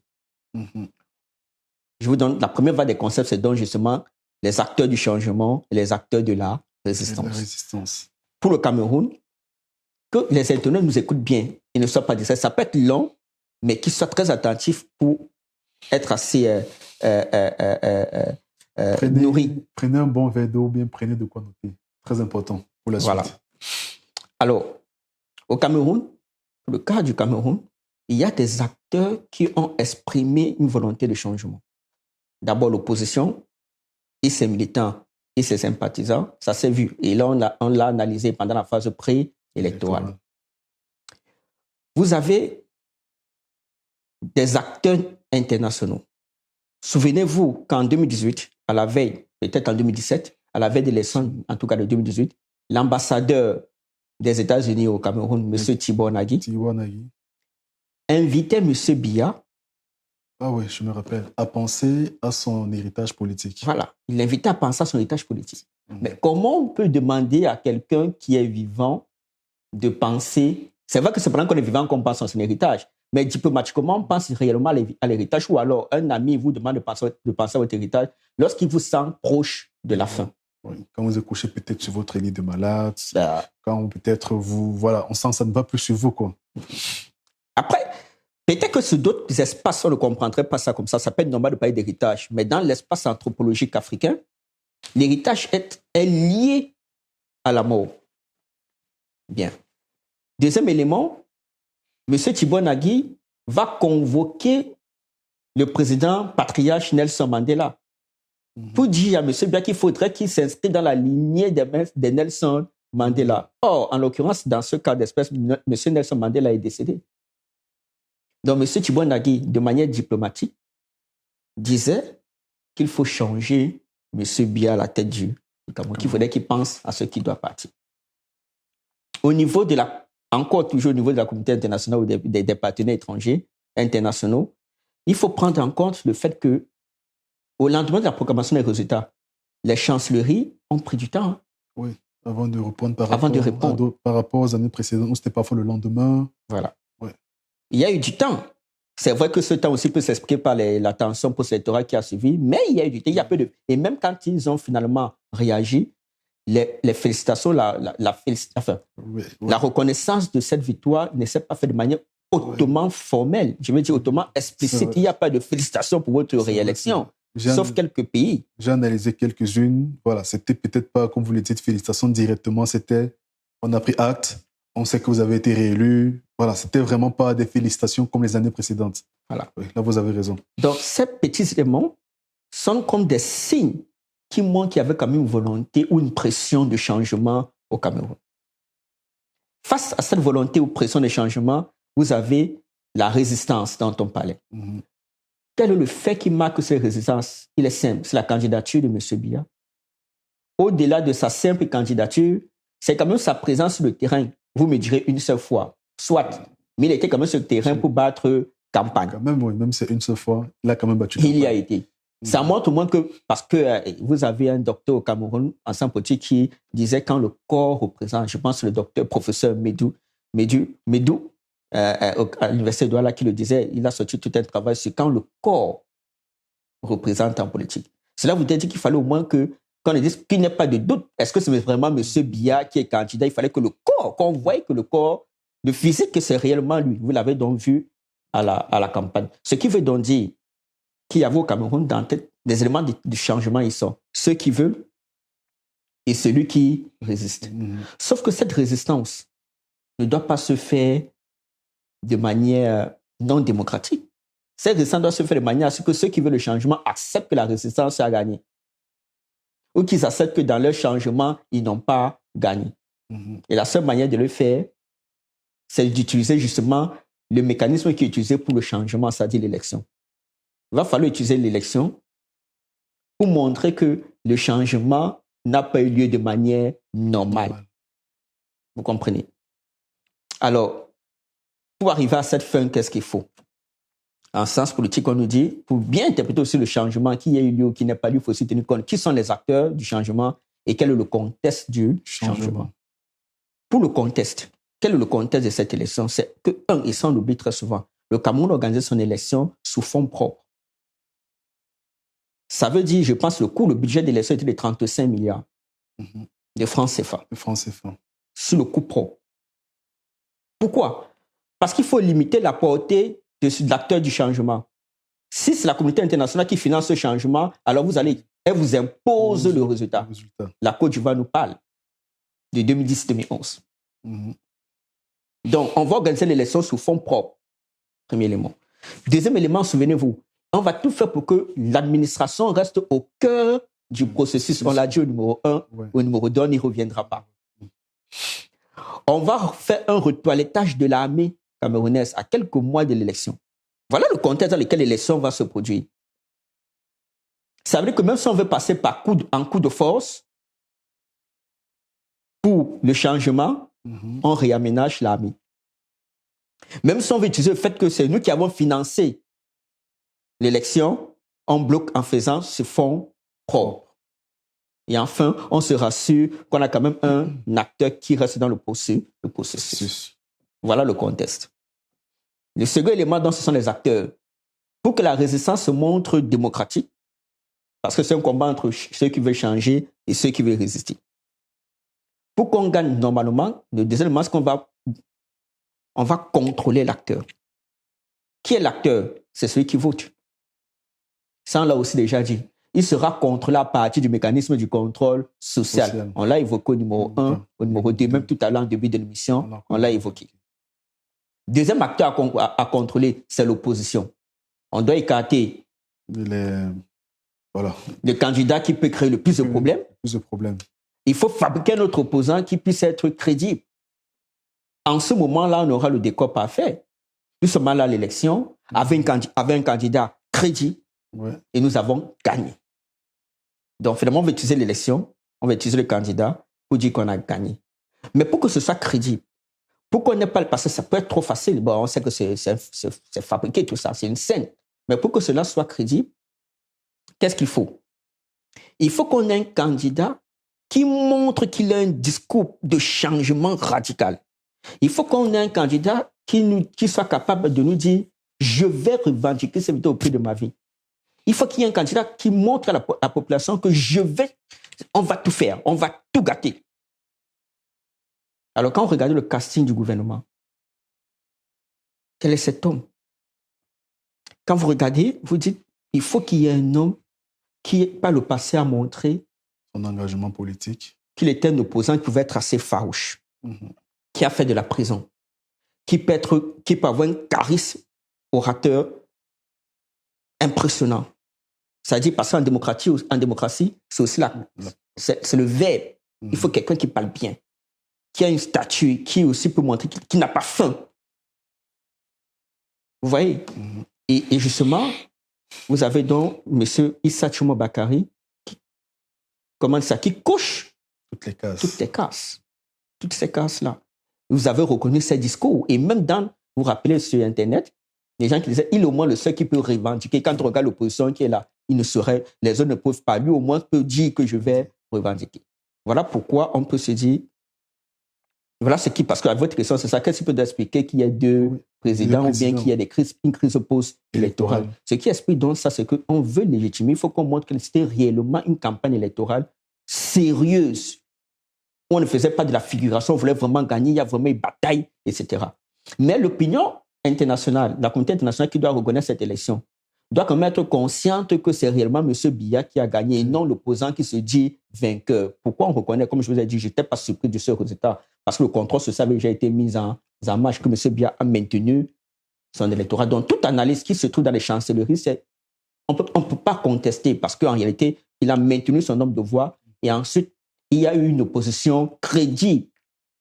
Je vous donne la première vague des concepts, c'est donc justement les acteurs du changement et les acteurs de la résistance. Pour le Cameroun, que les internautes nous écoutent bien et ne soient pas distraits. Ça peut être long, mais qu'ils soient très attentifs pour être assez nourris. Prenez un bon verre d'eau ou bien prenez de quoi noter. Très important pour la suite. Voilà. Alors, au Cameroun, pour le cas du Cameroun, il y a des acteurs qui ont exprimé une volonté de changement. D'abord, l'opposition et ses militants et ses sympathisants, ça s'est vu. Et là, on l'a analysé pendant la phase préélectorale. Vous avez des acteurs internationaux. Souvenez-vous qu'en 2018, à la veille, peut-être en 2017, à la veille de l'élection, en tout cas de 2018, l'ambassadeur des États-Unis au Cameroun, M. Tibor Nagy, invitait M. Biya. Ah oui, je me rappelle. À penser à son héritage politique. Voilà, il l'invitait à penser à son héritage politique. Mais comment on peut demander à quelqu'un qui est vivant de penser... C'est vrai que c'est pendant qu'on est vivant qu'on pense à son héritage, mais diplomatiquement, on pense réellement à l'héritage, ou alors un ami vous demande de penser à votre héritage lorsqu'il vous sent proche de la fin. Oui. Quand vous êtes couché peut-être sur votre lit de malade, quand peut-être vous... Voilà, on sent que ça ne va plus sur vous, quoi. Après, peut-être que sur d'autres espaces, on ne comprendrait pas ça comme ça. Ça peut être normal de parler d'héritage, mais dans l'espace anthropologique africain, l'héritage est lié à la mort. Bien. Deuxième élément, M. Tibor Nagy va convoquer le président patriarche Nelson Mandela pour dire à M. Biya qu'il faudrait qu'il s'inscrive dans la lignée de Nelson Mandela. Or, en l'occurrence, dans ce cas d'espèce, M. Nelson Mandela est décédé. Donc, M. Tibor Nagy, de manière diplomatique, disait qu'il faut changer M. Biya à la tête du Cameroun, qu'il faudrait qu'il pense à ce qui doit partir. Au niveau de encore toujours au niveau de la communauté internationale ou des partenaires étrangers internationaux, il faut prendre en compte le fait que, au lendemain de la proclamation des résultats, les chancelleries ont pris du temps. Oui, avant de répondre par rapport aux années précédentes, où c'était parfois le lendemain. Voilà. Ouais. Il y a eu du temps. C'est vrai que ce temps aussi peut s'expliquer par la tension post-électorale qui a suivi, mais il y a eu du temps. Il y a peu de... Et même quand ils ont finalement réagi, les félicitations, la reconnaissance de cette victoire ne s'est pas faite de manière hautement formelle. Je veux dire hautement explicite. Il n'y a pas de félicitations pour votre réélection, sauf quelques pays. J'ai analysé quelques-unes. Voilà, c'était peut-être pas, comme vous le dites, félicitations directement. C'était, on a pris acte, on sait que vous avez été réélu. Voilà, c'était vraiment pas des félicitations comme les années précédentes. Voilà. Oui, là, vous avez raison. Donc, ces petits éléments sont comme des signes qui montrent qu'il y avait quand même une volonté ou une pression de changement au Cameroun. Face à cette volonté ou pression de changement, vous avez la résistance dont on parlait. Quel est le fait qui marque cette résistance? Il est simple, c'est la candidature de M. Biya. Au-delà de sa simple candidature, c'est quand même sa présence sur le terrain. Vous me direz une seule fois, soit, mais il était quand même sur le terrain pour battre campagne. Quand même, oui, même c'est une seule fois, il a quand même battu campagne. Il y a été. Ça montre au moins que, parce que vous avez un docteur au Cameroun, en Saint-Potier, qui disait quand le corps représente, je pense le docteur professeur Médou, à l'université de Douala, qui le disait, il a sorti tout un travail sur quand le corps représente en politique. Cela vous dit qu'il fallait au moins que, quand on dit qu'il n'y ait pas de doute, est-ce que c'est vraiment M. Biya qui est candidat? Il fallait que le corps, qu'on voie que le corps, le physique, que c'est réellement lui. Vous l'avez donc vu à la campagne. Ce qui veut donc dire qu'il y avait au Cameroun dans tête des éléments de changement, ils sont ceux qui veulent et celui qui résiste. Sauf que cette résistance ne doit pas se faire de manière non démocratique. Cette résistance doit se faire de manière à ce que ceux qui veulent le changement acceptent que la résistance a gagné. Ou qu'ils acceptent que dans leur changement, ils n'ont pas gagné. Et la seule manière de le faire, c'est d'utiliser justement le mécanisme qui est utilisé pour le changement, c'est-à-dire l'élection. Il va falloir utiliser l'élection pour montrer que le changement n'a pas eu lieu de manière normale. Vous comprenez? Alors, pour arriver à cette fin, qu'est-ce qu'il faut? En sens politique, on nous dit, pour bien interpréter aussi le changement qui a eu lieu ou qui n'a pas lieu, il faut aussi tenir compte qui sont les acteurs du changement et quel est le contexte du changement. Pour le contexte, quel est le contexte de cette élection? C'est que, et ça on l'oublie très souvent, le Cameroun organise son élection sous fonds propres. Ça veut dire, je pense, le budget de l'élection était de 35 milliards de francs CFA. Sur le coût propre. Pourquoi? Parce qu'il faut limiter la portée de l'acteur du changement. Si c'est la communauté internationale qui finance ce changement, alors elle vous impose le résultat. La Côte d'Ivoire nous parle de 2010-2011. Donc, on va organiser l'élection sous fonds propres. Premier élément. Deuxième élément, souvenez-vous, on va tout faire pour que l'administration reste au cœur du processus. On l'a dit au numéro 1, au numéro 2, on n'y reviendra pas. On va faire un retoilettage de l'armée camerounaise à quelques mois de l'élection. Voilà le contexte dans lequel l'élection va se produire. Ça veut dire que même si on veut passer en coup de force pour le changement, on réaménage l'armée. Même si on veut utiliser le fait que c'est nous qui avons financé l'élection, on bloque en faisant ce fonds propres. Et enfin, on se rassure qu'on a quand même un acteur qui reste dans le processus. Voilà le contexte. Le second élément, donc, ce sont les acteurs. Pour que la résistance se montre démocratique, parce que c'est un combat entre ceux qui veulent changer et ceux qui veulent résister. Pour qu'on gagne normalement, le deuxième élément, c'est qu'on va contrôler l'acteur. Qui est l'acteur? C'est celui qui vote. Ça, on l'a aussi déjà dit. Il sera contrôlé à partir du mécanisme du contrôle social. On l'a évoqué au numéro 1, au numéro 2, même tout à l'heure en début de l'émission, on l'a évoqué. Deuxième acteur à contrôler, c'est l'opposition. On doit écarter le candidat qui peut créer le plus de problèmes. Il faut fabriquer un autre opposant qui puisse être crédible. En ce moment-là, on aura le décor parfait. Nous sommes allés à l'élection avec un candidat crédible et nous avons gagné. Donc, finalement, on va utiliser l'élection, on va utiliser le candidat pour dire qu'on a gagné. Mais pour que ce soit crédible, pour qu'on n'ait pas le passé, ça peut être trop facile. Bon, on sait que c'est fabriqué, tout ça, c'est une scène. Mais pour que cela soit crédible, qu'est-ce qu'il faut? Il faut qu'on ait un candidat qui montre qu'il a un discours de changement radical. Il faut qu'on ait un candidat qui soit capable de nous dire « je vais revendiquer ces vidéos au prix de ma vie ». Il faut qu'il y ait un candidat qui montre à la population que on va tout faire, on va tout gâter. Alors quand vous regardez le casting du gouvernement, quel est cet homme? Quand vous regardez, vous dites, il faut qu'il y ait un homme qui, par le passé, a montré son engagement politique, qu'il était un opposant qui pouvait être assez farouche, qui a fait de la prison, qui peut avoir un charisme orateur impressionnant. C'est-à-dire, parce qu'en démocratie, c'est aussi c'est le verbe. Il faut quelqu'un qui parle bien, qui a une statue, qui aussi peut montrer qu'il n'a pas faim. Vous voyez? Et justement, vous avez donc M. Issa Tchoumo Bakari, qui coche toutes ces cases-là. Vous avez reconnu ses discours. Et même vous vous rappelez sur Internet, les gens qui disaient, il est au moins le seul qui peut revendiquer. Quand on regarde l'opposition qui est là, les autres ne peuvent pas. Lui, au moins, peut dire que je vais revendiquer. Voilà pourquoi on peut se dire, parce que votre question, c'est ça, qu'est-ce qui peut expliquer qu'il y a deux présidents ou bien qu'il y a une crise post-électorale? Ce qui explique donc ça, c'est qu'on veut légitimer, il faut qu'on montre que c'était réellement une campagne électorale sérieuse. On ne faisait pas de la figuration, on voulait vraiment gagner, il y a vraiment une bataille, etc. Mais l'opinion internationale, la communauté internationale qui doit reconnaître cette élection, doit quand même être consciente que c'est réellement M. Biya qui a gagné et non l'opposant qui se dit vainqueur. Pourquoi on reconnaît, comme je vous ai dit, je n'étais pas surpris de ce résultat, parce que le contrôle social avait déjà été mis en marche, que M. Biya a maintenu son électorat. Donc, toute analyse qui se trouve dans les chancelleries, on ne peut pas contester, parce qu'en réalité, il a maintenu son nombre de voix et ensuite, il y a eu une opposition crédible.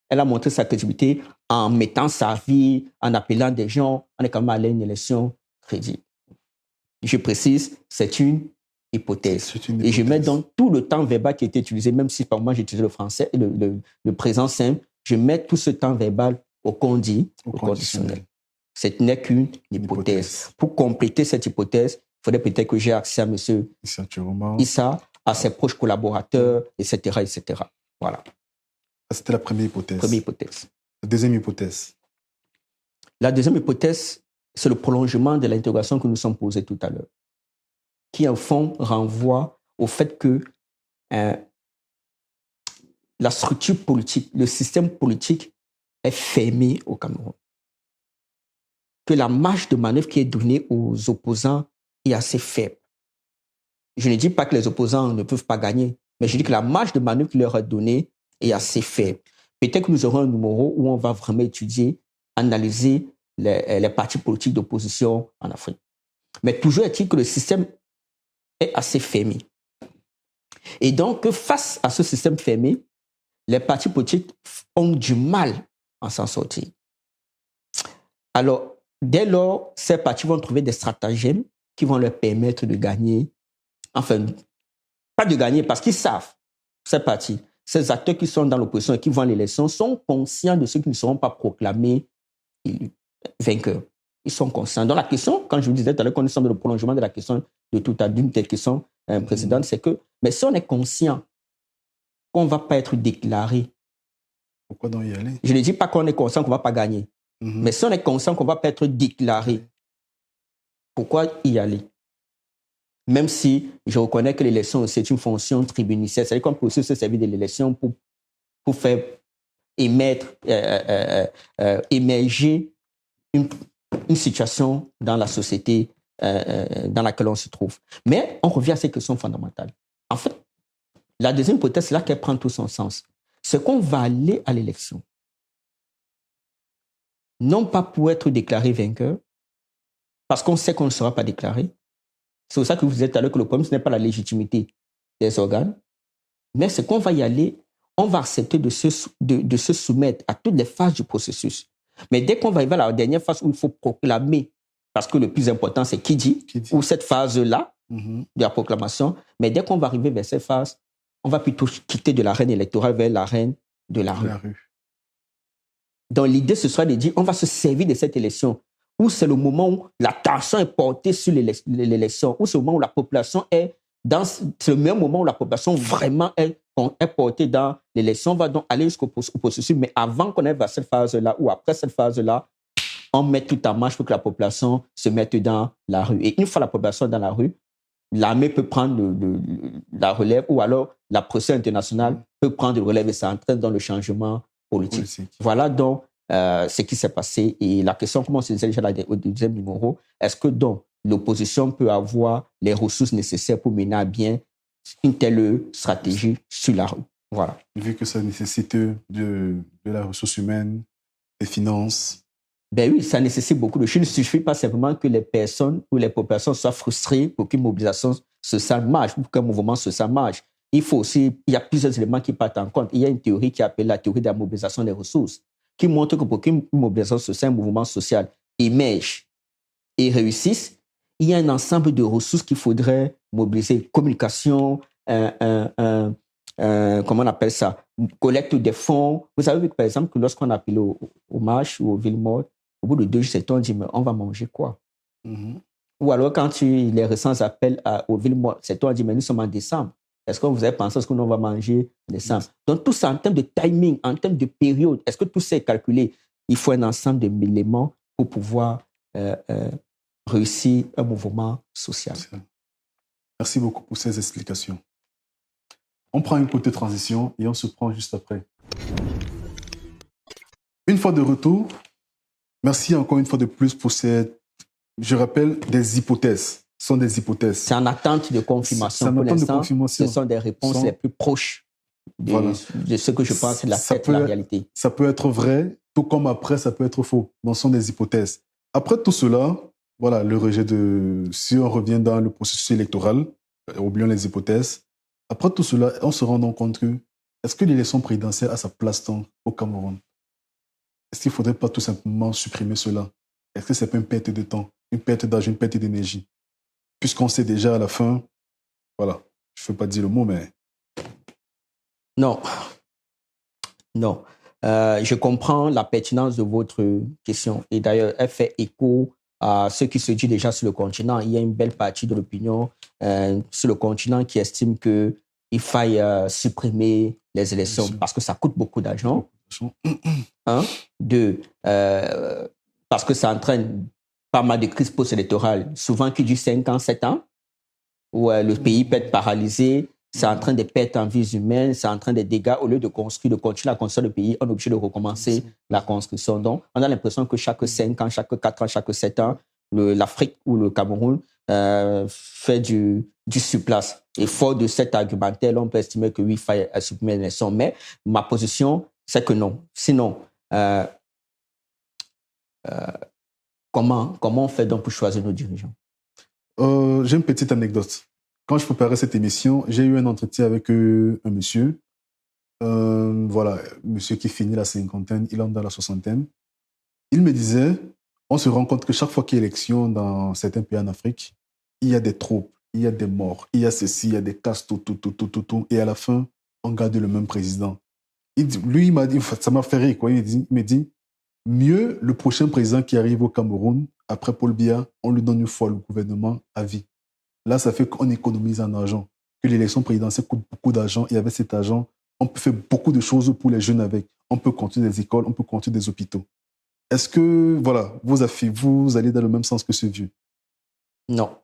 Elle a montré sa crédibilité en mettant sa vie, en appelant des gens. On est quand même allé à une élection crédible. Je précise, c'est une hypothèse. Et je mets donc tout le temps verbal qui a été utilisé, même si par moi j'ai utilisé le français, le présent simple, je mets tout ce temps verbal au conditionnel. Ce n'est qu'une hypothèse. Pour compléter cette hypothèse, il faudrait peut-être que j'ai accès à M. Issa, à ses proches collaborateurs, etc., etc. Voilà. C'était la première hypothèse. Première hypothèse. La deuxième hypothèse. La deuxième hypothèse, c'est le prolongement de l'interrogation que nous sommes posée tout à l'heure, qui en fond renvoie au fait que la structure politique, le système politique est fermé au Cameroun. Que la marge de manœuvre qui est donnée aux opposants est assez faible. Je ne dis pas que les opposants ne peuvent pas gagner, mais je dis que la marge de manœuvre qui leur est donnée est assez faible. Peut-être que nous aurons un numéro où on va vraiment étudier, analyser les partis politiques d'opposition en Afrique. Mais toujours est-il que le système est assez fermé. Et donc, face à ce système fermé, les partis politiques ont du mal à s'en sortir. Alors, dès lors, ces partis vont trouver des stratagèmes qui vont leur permettre de gagner. Enfin, pas de gagner parce qu'ils savent, ces partis, ces acteurs qui sont dans l'opposition et qui vont à l'élection sont conscients de ceux qui ne seront pas proclamés vainqueurs. Ils sont conscients. Donc la question, quand je vous disais tout à l'heure qu'on est dans le prolongement de la question d'une telle question précédente, c'est que, mais si on est conscient qu'on ne va pas être déclaré, pourquoi donc y aller? Je ne dis pas qu'on est conscient qu'on ne va pas gagner, mais si on est conscient qu'on ne va pas être déclaré, pourquoi y aller? Même si je reconnais que l'élection, c'est une fonction tribunicienne, c'est-à-dire qu'on peut aussi se servir de l'élection pour faire émerger une situation dans la société dans laquelle on se trouve. Mais on revient à ces questions fondamentales. En fait, la deuxième hypothèse, c'est là qu'elle prend tout son sens. C'est qu'on va aller à l'élection, non pas pour être déclaré vainqueur, parce qu'on sait qu'on ne sera pas déclaré. C'est pour ça que vous disiez tout à l'heure que le problème, ce n'est pas la légitimité des organes, mais c'est qu'on va y aller, on va accepter de se soumettre à toutes les phases du processus. Mais dès qu'on va arriver à la dernière phase où il faut proclamer, parce que le plus important, c'est qui dit, ou cette phase-là de la proclamation, mais dès qu'on va arriver vers cette phase, on va plutôt quitter de l'arène électorale vers l'arène de la rue. Donc l'idée, ce sera de dire, on va se servir de cette élection, où c'est le moment où l'attention est portée sur l'élection, où c'est le moment où la population c'est le meilleur moment où la population vraiment est portée dans l'élection. On va donc aller jusqu'au processus, mais avant qu'on arrive à cette phase-là, ou après cette phase-là, on met tout en marche pour que la population se mette dans la rue. Et une fois la population dans la rue, l'armée peut prendre la relève, ou alors la pression internationale peut prendre le relève et ça entraîne dans le changement politique. Voilà donc ce qui s'est passé. Et la question, comme on se disait déjà au deuxième numéro, est-ce que donc l'opposition peut avoir les ressources nécessaires pour mener à bien une telle stratégie sur la rue? Voilà. Vu que ça nécessite de la ressource humaine, des finances. Ben oui, ça nécessite beaucoup de choses. Il ne suffit pas simplement que les personnes ou les populations soient frustrées pour qu'une mobilisation sociale marche, pour qu'un mouvement social marche. Il y a plusieurs éléments qui partent en compte. Il y a une théorie qui est appelée la théorie de la mobilisation des ressources, qui montre que pour qu'une mobilisation sociale, un mouvement social émerge et réussisse, il y a un ensemble de ressources qu'il faudrait mobiliser. Communication, comment on appelle ça, collecte des fonds. Vous savez, par exemple, que lorsqu'on appelle aux marches ou aux villes mortes, au bout de 2 jours, on dit, mais on va manger quoi? Ou alors, quand les récents appels aux villes mortes, on dit, mais nous sommes en décembre. Est-ce que vous avez pensé à ce que nous va manger en décembre? Donc, tout ça en termes de timing, en termes de période, est-ce que tout ça est calculé? Il faut un ensemble d'éléments pour pouvoir réussir un mouvement social. Merci beaucoup pour ces explications. On prend une petite transition et on se prend juste après. Une fois de retour, merci encore une fois de plus pour ces, je rappelle, des hypothèses. Ce sont des hypothèses. C'est en attente de confirmation. Pour l'instant, ce sont des réponses les plus proches de ce que je pense être la réalité. Ça peut être vrai, tout comme après, ça peut être faux. Donc, ce sont des hypothèses. Après tout cela, voilà, le rejet si on revient dans le processus électoral, oublions les hypothèses. Après tout cela, on se rend donc compte que, est-ce que l'élection présidentielle a sa place au Cameroun? Est-ce qu'il ne faudrait pas tout simplement supprimer cela? Est-ce que ce n'est pas une perte de temps, une perte d'argent, une perte d'énergie? Puisqu'on sait déjà à la fin, voilà, je ne veux pas dire le mot, mais... Non. Je comprends la pertinence de votre question. Et d'ailleurs, elle fait écho à ce qui se dit déjà sur le continent. Il y a une belle partie de l'opinion sur le continent qui estime qu'il faille supprimer les élections parce que ça coûte beaucoup d'argent. Un. Deux, parce que ça entraîne pas mal de crises post-électorales, souvent qui durent 5 ans, 7 ans, où le pays peut être paralysé. C'est en train de perdre en vies humaines, c'est en train de dégâts. Au lieu de construire, de continuer à construire le pays, on est obligé de recommencer la construction. Donc, on a l'impression que chaque 5 ans, chaque 4 ans, chaque 7 ans, l'Afrique ou le Cameroun fait du surplace. Et fort de cet argumentaire, on peut estimer que oui, il faut supprimer l'élection. Mais ma position, c'est que non. Sinon, comment on fait donc pour choisir nos dirigeants? J'ai une petite anecdote. Quand je préparais cette émission, j'ai eu un entretien avec un monsieur. Voilà, monsieur qui finit la cinquantaine, il entre dans la soixantaine. Il me disait, on se rend compte que chaque fois qu'il y a élection dans certains pays en Afrique, il y a des troupes, il y a des morts, il y a ceci, il y a des casses, tout. Et à la fin, on garde le même président. Il m'a dit, ça m'a fait rire, quoi. Il me dit, mieux le prochain président qui arrive au Cameroun, après Paul Biya, on lui donne une fois le gouvernement à vie. Là, ça fait qu'on économise en argent, que l'élection présidentielle coûte beaucoup d'argent et avec cet argent, on peut faire beaucoup de choses pour les jeunes avec. On peut construire des écoles, on peut construire des hôpitaux. Est-ce que, voilà, vous allez dans le même sens que ce vieux? Non.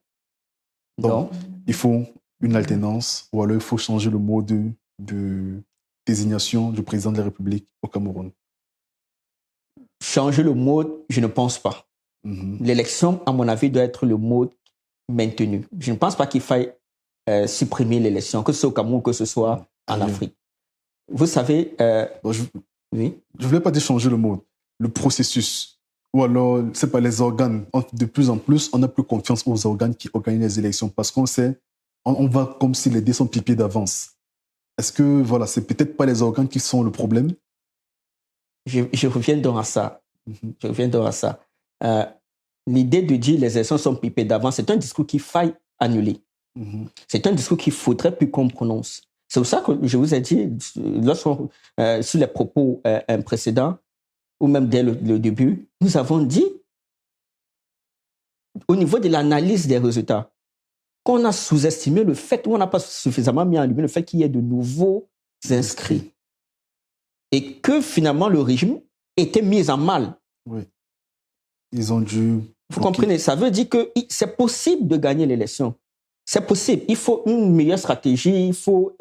Donc, il faut une alternance ou alors il faut changer le mode de désignation du président de la République au Cameroun. Changer le mode, je ne pense pas. L'élection, à mon avis, doit être le mode maintenu. Je ne pense pas qu'il faille supprimer l'élection, que ce soit au Cameroun, que ce soit en Afrique. Vous savez... oui? Je ne voulais pas dire changer le mode, le processus. Ou alors, c'est pas les organes. De plus en plus, on n'a plus confiance aux organes qui organisent les élections parce qu'on sait, on va comme si les dés sont pipés d'avance. Est-ce que, voilà, c'est peut-être pas les organes qui sont le problème? Je reviens donc à ça. Je reviens donc à ça. L'idée de dire les élections sont pipées d'avance, c'est un discours qu'il faille annuler. C'est un discours qu'il faudrait plus qu'on prononce. C'est pour ça que je vous ai dit, sur les propos précédents, ou même dès le début, nous avons dit, au niveau de l'analyse des résultats, qu'on a sous-estimé le fait, ou on n'a pas suffisamment mis en lumière le fait qu'il y ait de nouveaux inscrits. Et que finalement, le régime était mis en mal. Oui. Ils ont dû... Vous comprenez? Ça veut dire que c'est possible de gagner l'élection. C'est possible. Il faut une meilleure stratégie, il faut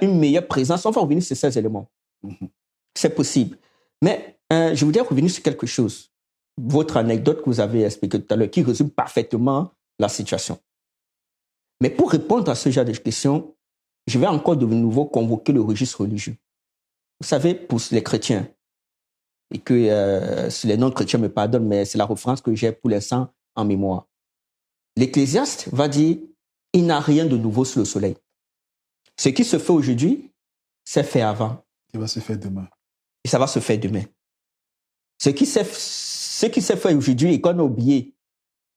une meilleure présence. On va revenir sur ces éléments. C'est possible. Mais je voudrais revenir sur quelque chose. Votre anecdote que vous avez expliquée tout à l'heure, qui résume parfaitement la situation. Mais pour répondre à ce genre de questions, je vais encore de nouveau convoquer le registre religieux. Vous savez, pour les chrétiens, et que si les non-chrétiens me pardonnent, mais c'est la référence que j'ai pour l'instant en mémoire. L'Ecclésiaste va dire, il n'y a rien de nouveau sous le soleil. Ce qui se fait aujourd'hui, c'est fait avant. Il va se faire demain. Et ça va se faire demain. Ce qui s'est fait aujourd'hui et qu'on a oublié,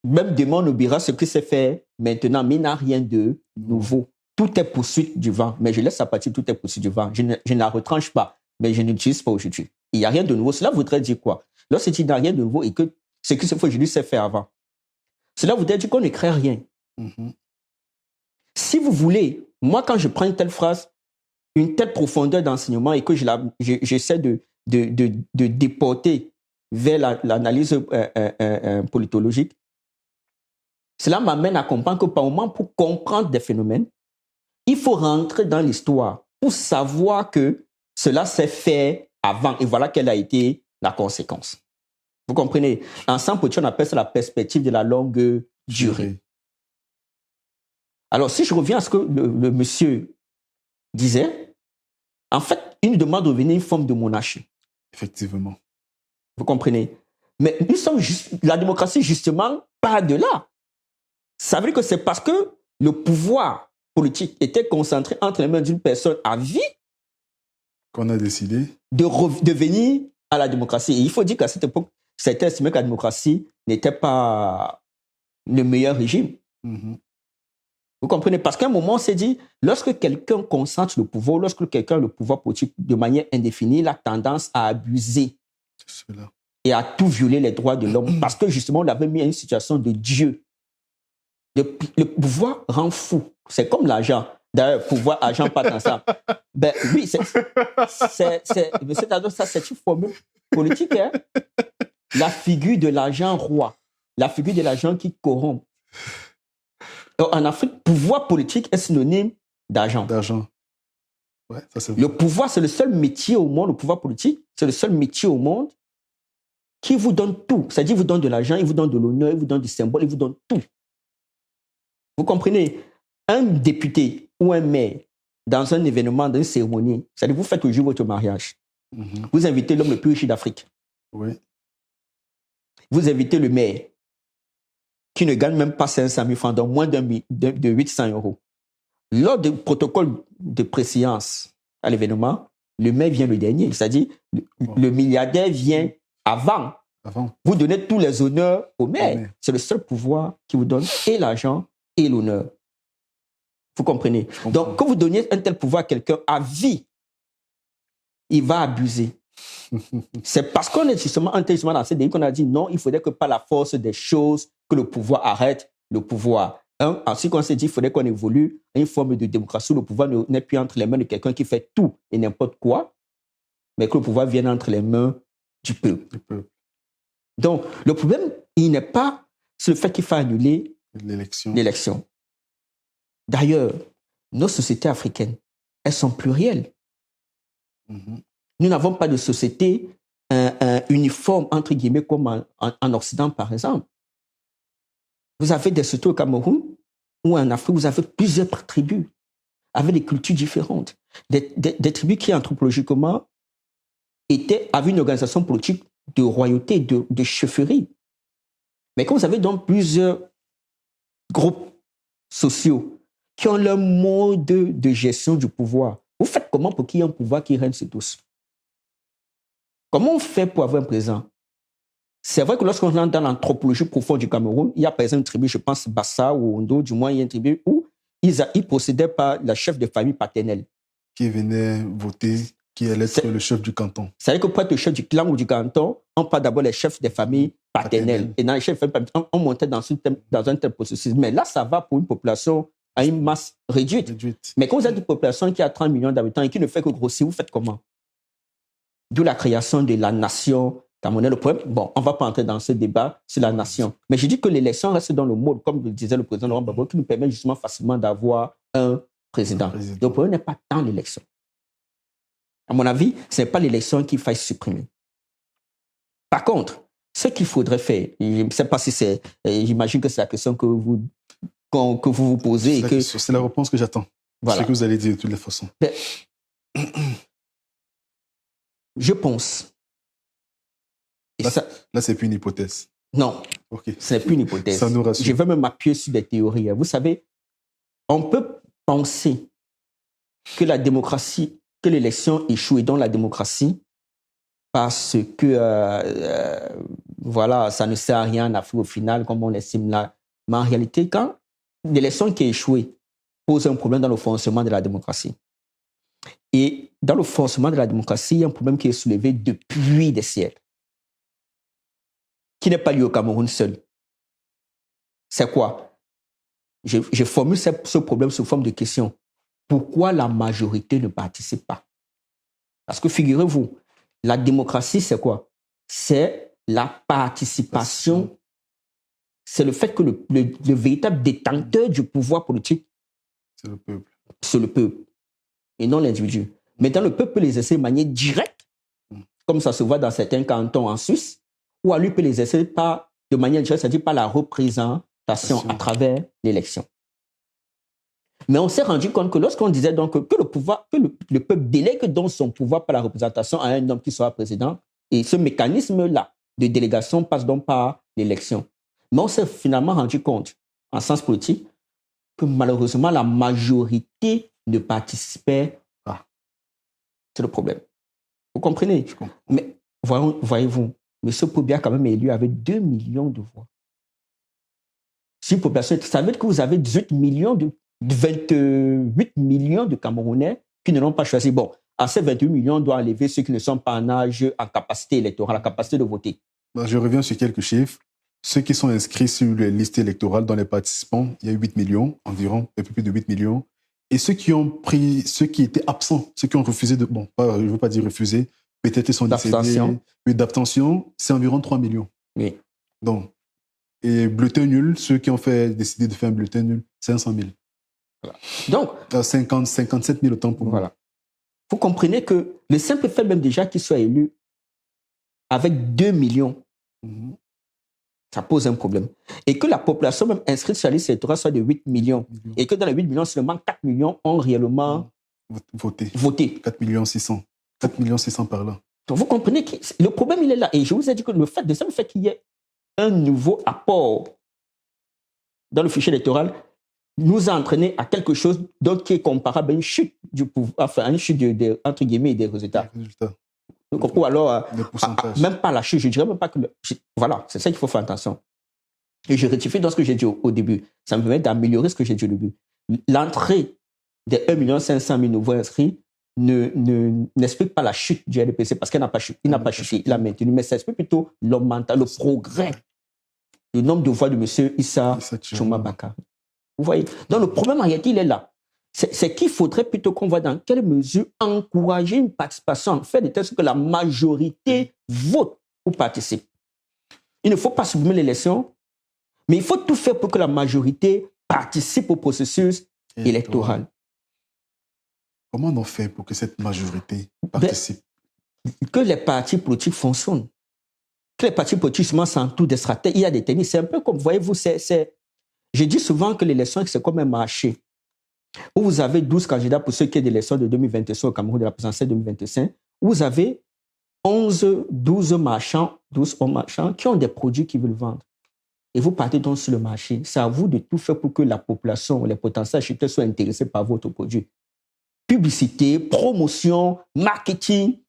même demain on oubliera ce qui s'est fait maintenant, mais il n'y a rien de nouveau. Tout est poursuite du vent, mais je laisse à partir, tout est poursuite du vent. Je ne la retranche pas, mais je n'utilise pas aujourd'hui. Il n'y a rien de nouveau. Cela voudrait dire quoi? Lorsqu'il n'y a rien de nouveau et que ce qui se fait aujourd'hui, c'est fait avant. Cela voudrait dire qu'on ne crée rien. Si vous voulez, moi, quand je prends une telle phrase, une telle profondeur d'enseignement et que j'essaie de déporter vers l'analyse politologique, cela m'amène à comprendre que par moment, pour comprendre des phénomènes, il faut rentrer dans l'histoire pour savoir que cela s'est fait avant et voilà quelle a été la conséquence. Vous comprenez? En Sampochi, on appelle ça la perspective de la longue durée. Alors, si je reviens à ce que le monsieur disait, en fait, il nous demande de devenir une forme de monarchie. Effectivement. Vous comprenez? Mais nous sommes la démocratie, justement, pas de là. Ça veut dire que c'est parce que le pouvoir politique était concentré entre les mains d'une personne à vie qu'on a décidé de venir à la démocratie. Et il faut dire qu'à cette époque, c'était estimé que la démocratie n'était pas le meilleur régime. Vous comprenez? Parce qu'à un moment, on s'est dit, lorsque quelqu'un concentre le pouvoir, lorsque quelqu'un a le pouvoir politique de manière indéfinie, il a tendance à abuser et à tout violer les droits de l'homme. Parce que justement, on l'avait mis à une situation de Dieu. Le pouvoir rend fou. C'est comme l'argent. D'ailleurs, pouvoir, argent, pas ensemble. Ben oui, c'est-à-dire ça, c'est une formule politique. Hein? La figure de l'argent roi. La figure de l'argent qui corrompt. En Afrique, pouvoir politique est synonyme d'argent. Ouais, ça le pouvoir, c'est le seul métier au monde, le pouvoir politique, c'est le seul métier au monde qui vous donne tout. C'est-à-dire, il vous donne de l'argent, il vous donne de l'honneur, il vous donne du symbole, il vous donne tout. Vous comprenez? Un député ou un maire, dans un événement, dans une cérémonie, c'est-à-dire, vous faites toujours votre mariage. Vous invitez l'homme le plus riche d'Afrique. Oui. Vous invitez le maire, qui ne gagne même pas 500 000 francs, donc moins de 800 €. Lors du protocole de préséance à l'événement, le maire vient le dernier. C'est-à-dire, le milliardaire vient avant. Vous donnez tous les honneurs au maire. C'est le seul pouvoir qui vous donne et l'argent et l'honneur. Vous comprenez? Donc, quand vous donnez un tel pouvoir à quelqu'un à vie, il va abuser. C'est parce qu'on est justement intelligemment dans cette idée qu'on a dit non, il faudrait que par la force des choses, que le pouvoir arrête le pouvoir. Ensuite, on s'est dit qu'il faudrait qu'on évolue à une forme de démocratie où le pouvoir n'est plus entre les mains de quelqu'un qui fait tout et n'importe quoi, mais que le pouvoir vienne entre les mains du peuple. Donc, le problème, il n'est pas sur le fait qu'il faut annuler l'élection. D'ailleurs, nos sociétés africaines, elles sont plurielles. Nous n'avons pas de société uniforme, entre guillemets, comme en Occident, par exemple. Vous avez des sociétés au Cameroun ou en Afrique, vous avez plusieurs tribus avec des cultures différentes. Des tribus qui, anthropologiquement, avaient une organisation politique de royauté, de chefferie. Mais quand vous avez donc plusieurs groupes sociaux qui ont leur mode de gestion du pouvoir, vous faites comment pour qu'il y ait un pouvoir qui règne sur tous? Comment on fait pour avoir un président? C'est vrai que lorsqu'on entre dans l'anthropologie profonde du Cameroun, il y a par exemple une tribu, je pense Bassa ou Ondo, du moins il y a une tribu où ils procédaient par la chef de famille paternelle. Qui venait voter, qui allait être le chef du canton. C'est-à-dire que pour être le chef du clan ou du canton, on parle d'abord les chefs des familles paternelles. Et dans les chefs de famille paternelles, on montait dans un tel processus. Mais là, ça va pour une population à une masse réduite. Mais quand vous êtes une population qui a 30 millions d'habitants et qui ne fait que grossir, vous faites comment? D'où la création de la nation camerounaise. Le problème, bon, on ne va pas entrer dans ce débat sur la nation. Mais je dis que l'élection reste dans le mode, comme le disait le président Laurent Gbagbo, qui nous permet justement facilement d'avoir un président. Le problème n'est pas tant l'élection. À mon avis, ce n'est pas l'élection qu'il faille supprimer. Par contre, ce qu'il faudrait faire, je ne sais pas si c'est... J'imagine que c'est la question que vous vous posez. C'est la réponse que j'attends. Voilà. Ce que vous allez dire de toutes les façons. Je pense. Là, c'est plus une hypothèse. Non, ce n'est plus une hypothèse. Ça nous rassure. Je vais même m'appuyer sur des théories. Vous savez, on peut penser que la démocratie, que l'élection échoue et donc la démocratie, parce que voilà, ça ne sert à rien en Afrique au final, comme on estime là. Mais en réalité, quand l'élection qui a échoué pose un problème dans le fonctionnement de la démocratie. Et dans le fonctionnement de la démocratie, il y a un problème qui est soulevé depuis des siècles, qui n'est pas lié au Cameroun seul. C'est quoi? Je formule ce problème sous forme de question. Pourquoi la majorité ne participe pas? Parce que figurez-vous, la démocratie, c'est quoi? C'est la participation. C'est le fait que le véritable détenteur du pouvoir politique, c'est le peuple. C'est le peuple et non l'individu. Maintenant, le peuple peut les exercer de manière directe, comme ça se voit dans certains cantons en Suisse, ou à lui peut les exercer de manière directe, c'est-à-dire par la représentation à travers l'élection. Mais on s'est rendu compte que lorsqu'on disait donc que le peuple délègue donc son pouvoir par la représentation à un homme qui sera président, et ce mécanisme-là de délégation passe donc par l'élection. Mais on s'est finalement rendu compte, en sens politique, que malheureusement la majorité ne participait pas. C'est le problème. Vous comprenez? Mais voyez-vous, M. Pobia quand même est élu avec 2 millions de voix. Si une population, ça veut dire que vous avez 18 millions 28 millions de Camerounais qui ne l'ont pas choisi. Bon, à ces 28 millions, on doit enlever ceux qui ne sont pas en âge, en capacité électorale, en capacité de voter. Je reviens sur quelques chiffres. Ceux qui sont inscrits sur les listes électorales dans les participants, il y a 8 millions environ, un peu plus de 8 millions. Et ceux qui étaient absents, ceux qui ont refusé je ne veux pas dire refusé, peut-être ils sont décédés. Mais d'abstention, c'est environ 3 millions. Oui. Donc, et bulletin nul, ceux qui ont décidé de faire un bulletin nul, 500 000. Voilà. Donc, 57 000 autant pour voilà. Vous comprenez que le simple fait même déjà qu'ils soient élus avec 2 millions, ça pose un problème. Et que la population même inscrite sur la liste électorale soit de 8 millions. Et que dans les 8 millions, seulement 4 millions ont réellement voté. 4 millions 600. 4 millions 600 par là. Donc vous comprenez que le problème, il est là. Et je vous ai dit que le simple fait qu'il y ait un nouveau apport dans le fichier électoral nous a entraîné à quelque chose d'autre qui est comparable à une chute du pouvoir, enfin, une chute entre guillemets des résultats. Ou alors, même pas la chute, je dirais même pas que... Voilà, c'est ça qu'il faut faire attention. Et je rectifie dans ce que j'ai dit au début. Ça me permet d'améliorer ce que j'ai dit au début. L'entrée des 1 500 000 nouveaux inscrits n'explique pas la chute du RDPC parce qu'il n'a pas chuté, il a maintenu, mais ça explique plutôt le progrès, le nombre de voix de M. Issa Chouma Bakary. Vous voyez? Donc le problème en réalité, il est là. C'est qu'il faudrait plutôt qu'on voit dans quelle mesure encourager une participation, faire de telle sorte que la majorité vote ou participe. Il ne faut pas supprimer l'élection, mais il faut tout faire pour que la majorité participe au processus électoral. Comment on fait pour que cette majorité participe? Que les partis politiques fonctionnent. Que les partis politiques s'entourent des stratèges. Il y a des techniques. C'est un peu comme, voyez-vous, je dis souvent que l'élection, c'est comme un marché où vous avez 12 candidats pour ceux qui est de l'élection de 2025 au Cameroun, de la présidentielle 2025, où vous avez 12 hommes marchands qui ont des produits qu'ils veulent vendre. Et vous partez donc sur le marché. C'est à vous de tout faire pour que la population, les potentiels acheteurs soient intéressés par votre produit. Publicité, promotion, marketing,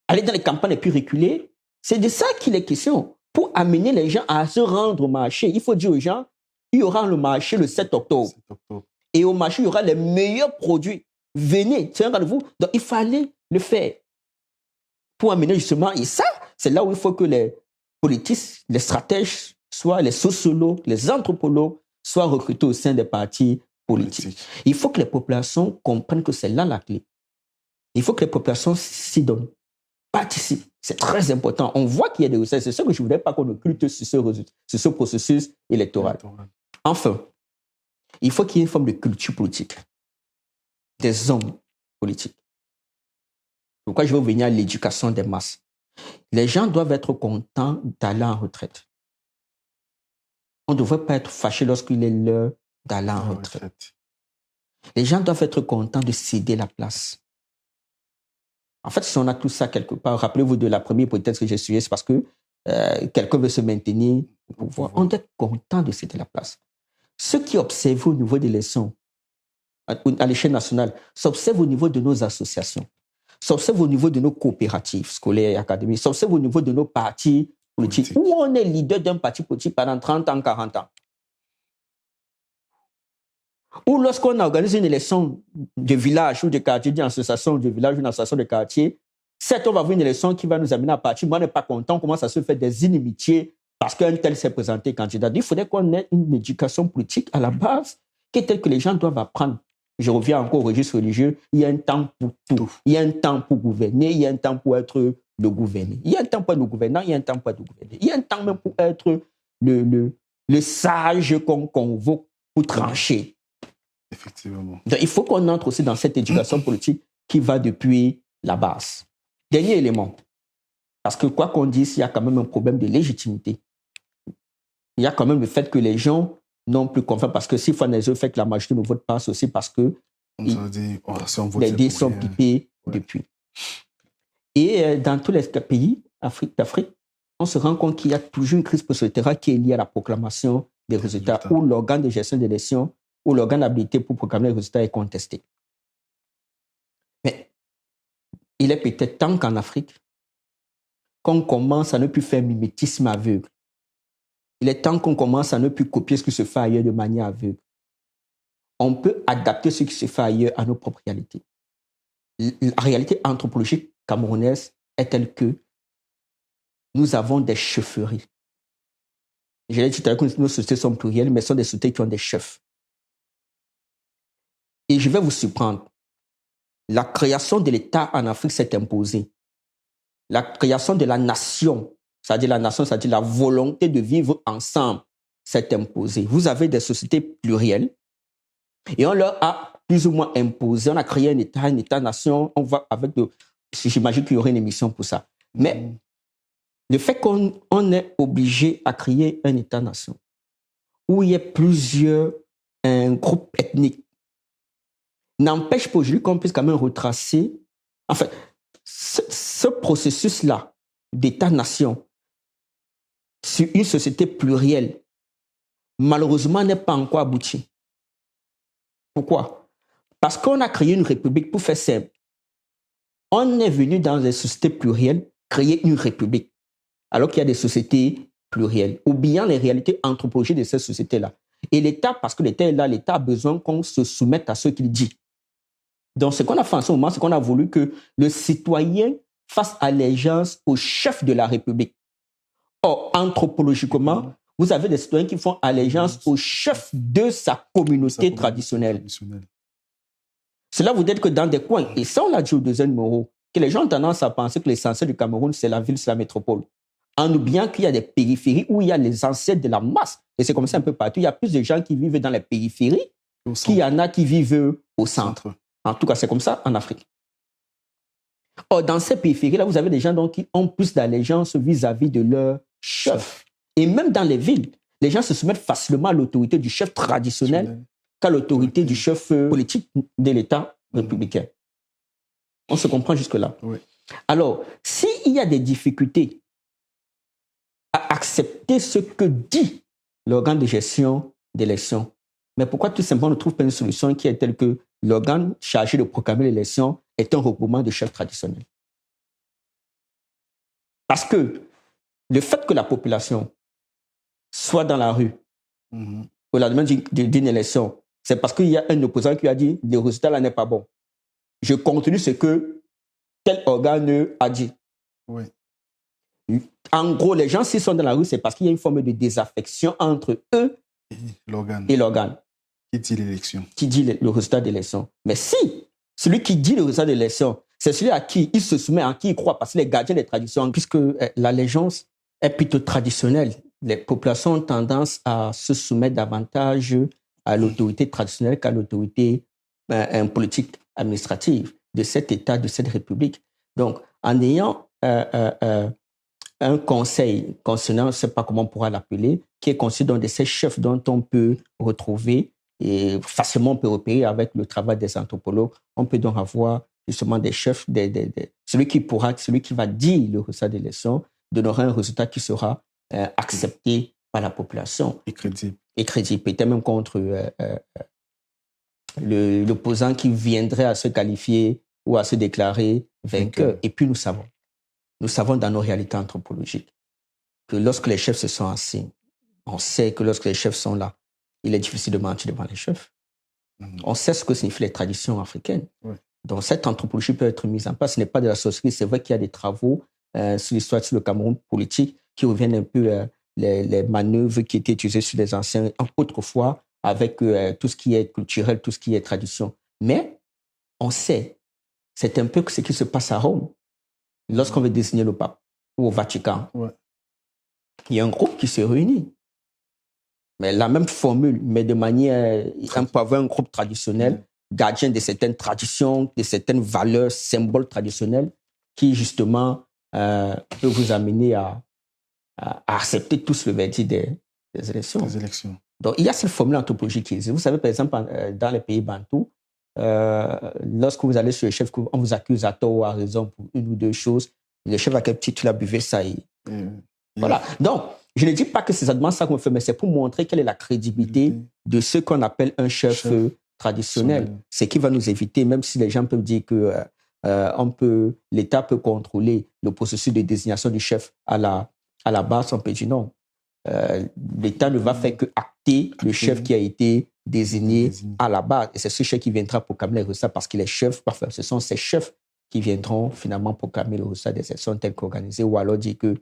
aller dans les campagnes les plus reculées. C'est de ça qu'il est question. Pour amener les gens à se rendre au marché, il faut dire aux gens, il y aura le marché le 7 octobre. Et au marché, il y aura les meilleurs produits. Venez, c'est un rendez-vous. Donc, il fallait le faire pour amener justement. Et ça, c'est là où il faut que les politistes, les stratèges, soit les sociologues, les anthropologues, soient recrutés au sein des partis politiques. Il faut que les populations comprennent que c'est là la clé. Il faut que les populations s'y donnent, participent. C'est très important. On voit qu'il y a des résultats. C'est ça que je ne voudrais pas qu'on occulte sur ce processus électoral. Enfin, il faut qu'il y ait une forme de culture politique des hommes politiques. Pourquoi je veux venir à l'éducation des masses? Les gens doivent être contents d'aller en retraite. On ne devrait pas être fâché lorsqu'il est l'heure d'aller en retraite. Les gens doivent être contents de céder la place. En fait, si on a tout ça quelque part, rappelez-vous de la première hypothèse que j'ai suivie, c'est parce que quelqu'un veut se maintenir au pouvoir. On doit être content de céder la place. Ce qui observe au niveau des élections, à l'échelle nationale, s'observe au niveau de nos associations, s'observe au niveau de nos coopératives scolaires et académiques, s'observe au niveau de nos partis politiques, où on est leader d'un parti politique pendant 30 ans, 40 ans. Ou lorsqu'on organise une élection de village ou de quartier, d'une association de village ou d'une association de quartier, certes, on va avoir une élection qui va nous amener à partir, mais on n'est pas content, on commence à se faire des inimitiés parce qu'un tel s'est présenté candidat. Il faudrait qu'on ait une éducation politique à la base qui est telle que les gens doivent apprendre. Je reviens encore au registre religieux. Il y a un temps pour tout. Il y a un temps pour gouverner, il y a un temps pour être le gouverné. Il y a un temps pour être le gouvernant, il y a un temps pour être le gouverné. Il y a un temps même pour être le sage qu'on convoque pour trancher. Effectivement. Donc, il faut qu'on entre aussi dans cette éducation politique qui va depuis la base. Dernier élément. Parce que quoi qu'on dise, il y a quand même un problème de légitimité. Il y a quand même le fait que les gens n'ont plus confiance, parce que s'il faut analyser le fait que la majorité ne vote pas, c'est aussi parce que les dés sont pipés depuis. Et dans tous les pays d'Afrique, on se rend compte qu'il y a toujours une crise post-électorale qui est liée à la proclamation des résultats, où l'organe de gestion des élections, où l'organe habilité pour proclamer les résultats est contesté. Mais il est peut-être temps qu'en Afrique, qu'on commence à ne plus faire mimétisme aveugle. Il est temps qu'on commence à ne plus copier ce qui se fait ailleurs de manière aveugle. on peut adapter ce qui se fait ailleurs à nos propres réalités. La réalité anthropologique camerounaise est telle que nous avons des chefferies. Je l'ai dit tout à l'heure que nos sociétés sont plurielles, mais ce sont des sociétés qui ont des chefs. Et je vais vous surprendre. La création de l'État en Afrique s'est imposée. La création de la nation, c'est-à-dire la volonté de vivre ensemble, s'est imposée. Vous avez des sociétés plurielles et on leur a plus ou moins imposé. On a créé un État-nation. On va avec j'imagine qu'il y aurait une émission pour ça. Mais le fait qu'on est obligé à créer un État-nation où il y a plusieurs groupes ethniques n'empêche pas aujourd'hui qu'on puisse quand même retracer. En fait, ce processus-là d'État-nation sur une société plurielle, malheureusement, n'est pas encore abouti. Pourquoi? Parce qu'on a créé une république, pour faire simple. On est venu dans des sociétés plurielles créer une république, alors qu'il y a des sociétés plurielles, oubliant les réalités anthropologiques de ces sociétés-là. Et l'État, parce que l'État est là, l'État a besoin qu'on se soumette à ce qu'il dit. Donc, ce qu'on a fait en ce moment, c'est qu'on a voulu que le citoyen fasse allégeance au chef de la République. Or, anthropologiquement, vous avez des citoyens qui font allégeance au chef de sa communauté traditionnelle. Cela vous dit que dans des coins, et ça on l'a dit au deuxième numéro, que les gens ont tendance à penser que l'essentiel du Cameroun, c'est la ville, c'est la métropole. En oubliant qu'il y a des périphéries où il y a les ancêtres de la masse. Et c'est comme ça un peu partout. Il y a plus de gens qui vivent dans les périphéries qu'il y en a qui vivent au centre. En tout cas, c'est comme ça en Afrique. Or, dans ces périphéries-là, vous avez des gens donc, qui ont plus d'allégeance vis-à-vis de leur chef. Et même dans les villes, les gens se soumettent facilement à l'autorité du chef traditionnel qu'à l'autorité du chef politique de l'État républicain. On se comprend jusque-là. Oui. Alors, s'il y a des difficultés à accepter ce que dit l'organe de gestion d'élection, mais pourquoi tout simplement on ne trouve pas une solution qui est telle que l'organe chargé de proclamer l'élection est un regroupement de chefs traditionnels? Parce que le fait que la population soit dans la rue au lendemain d'une élection, c'est parce qu'il y a un opposant qui a dit le résultat là n'est pas bon. Je continue ce que tel organe a dit. Oui. En gros, les gens, s'ils sont dans la rue, c'est parce qu'il y a une forme de désaffection entre eux et l'organe. Qui dit l'élection. Qui dit le résultat de l'élection. Mais si celui qui dit le résultat de l'élection, c'est celui à qui il se soumet, à qui il croit, parce qu'il est gardien des traditions, puisque l'allégeance est plutôt traditionnelle. Les populations ont tendance à se soumettre davantage à l'autorité traditionnelle qu'à l'autorité politique administrative de cet État, de cette République. Donc, en ayant un conseil concernant, je ne sais pas comment on pourra l'appeler, qui est constitué donc de ces chefs dont on peut retrouver, et facilement on peut repérer avec le travail des anthropologues, on peut donc avoir justement des chefs, celui qui va dire le résultat de l'élection, donnera un résultat qui sera accepté par la population. Et crédible. Et crédible, peut-être même contre l'opposant qui viendrait à se qualifier ou à se déclarer vainqueur. Et puis nous savons dans nos réalités anthropologiques que lorsque les chefs se sont assis, on sait que lorsque les chefs sont là, il est difficile de mentir devant les chefs. On sait ce que signifient les traditions africaines. Oui. Donc cette anthropologie peut être mise en place. Ce n'est pas de la sorcellerie. C'est vrai qu'il y a des travaux sur l'histoire sur le Cameroun politique qui reviennent un peu les manœuvres qui étaient utilisées sur les anciens autrefois avec tout ce qui est culturel, tout ce qui est tradition. Mais on sait, c'est un peu ce qui se passe à Rome lorsqu'on veut désigner le pape ou au Vatican. Ouais. Il y a un groupe qui se réunit. Mais la même formule, mais de manière, on peut avoir un groupe traditionnel, gardien de certaines traditions, de certaines valeurs, symboles traditionnels, qui justement peut vous amener à accepter tous le verdict des élections. Des élections. Donc, il y a cette formule anthropologique qui existe. Vous savez, par exemple, dans les pays bantous, lorsque vous allez sur le chef, on vous accuse à tort ou à raison pour une ou deux choses, le chef à quel petit tu l'as buvé, ça y est. Voilà. Donc, je ne dis pas que c'est exactement ça qu'on fait, mais c'est pour montrer quelle est la crédibilité de ce qu'on appelle un chef traditionnel. C'est qui va nous éviter, même si les gens peuvent dire que l'État peut contrôler le processus de désignation du chef à la base, on peut dire non. L'État ne va faire que acter le chef qui a été désignés à la base. Et c'est ce chef qui viendra proclamer les résultats parce qu'il est chef. Parfois, ce sont ces chefs qui viendront finalement proclamer le résultat des élections telles qu'organisées ou alors dire que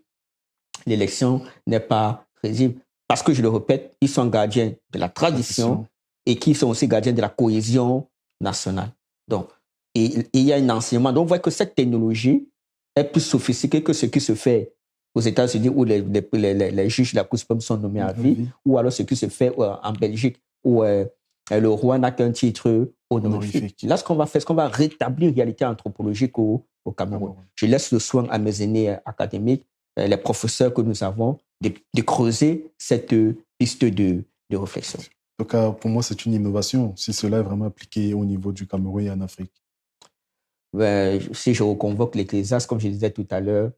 l'élection n'est pas crédible. Parce que, je le répète, ils sont gardiens de la tradition et qui sont aussi gardiens de la cohésion nationale. Donc, et il y a un enseignement. Donc, on voit que cette technologie est plus sophistiquée que ce qui se fait aux États-Unis où les juges de la Cour suprême sont nommés à vie, ou alors ce qui se fait en Belgique où le roi n'a qu'un titre honorifique. Là, ce qu'on va faire, c'est qu'on va rétablir réalité anthropologique au Cameroun. Je laisse le soin à mes aînés académiques, les professeurs que nous avons, de creuser cette piste de réflexion. Donc, pour moi, c'est une innovation, si cela est vraiment appliqué au niveau du Cameroun et en Afrique. Si je reconvoque l'Ecclésiaste, comme je disais tout à l'heure,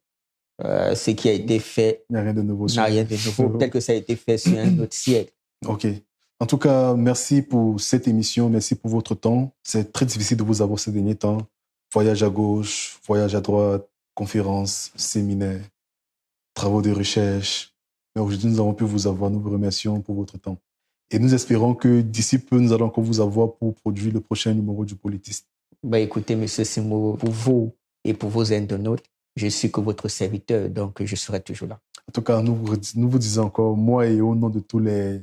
ce qui a été fait n'a rien de nouveau. Tel que ça a été fait sur un autre siècle. OK. En tout cas, merci pour cette émission, merci pour votre temps. C'est très difficile de vous avoir ces derniers temps. Voyage à gauche, voyage à droite, conférences, séminaires, travaux de recherche. Mais aujourd'hui, nous avons pu vous avoir. Nous vous remercions pour votre temps. Et nous espérons que d'ici peu, nous allons encore vous avoir pour produire le prochain numéro du Politiste. Écoutez, M. Simo, pour vous et pour vos internautes, je suis que votre serviteur, donc je serai toujours là. En tout cas, nous vous disons encore, moi et au nom de tous les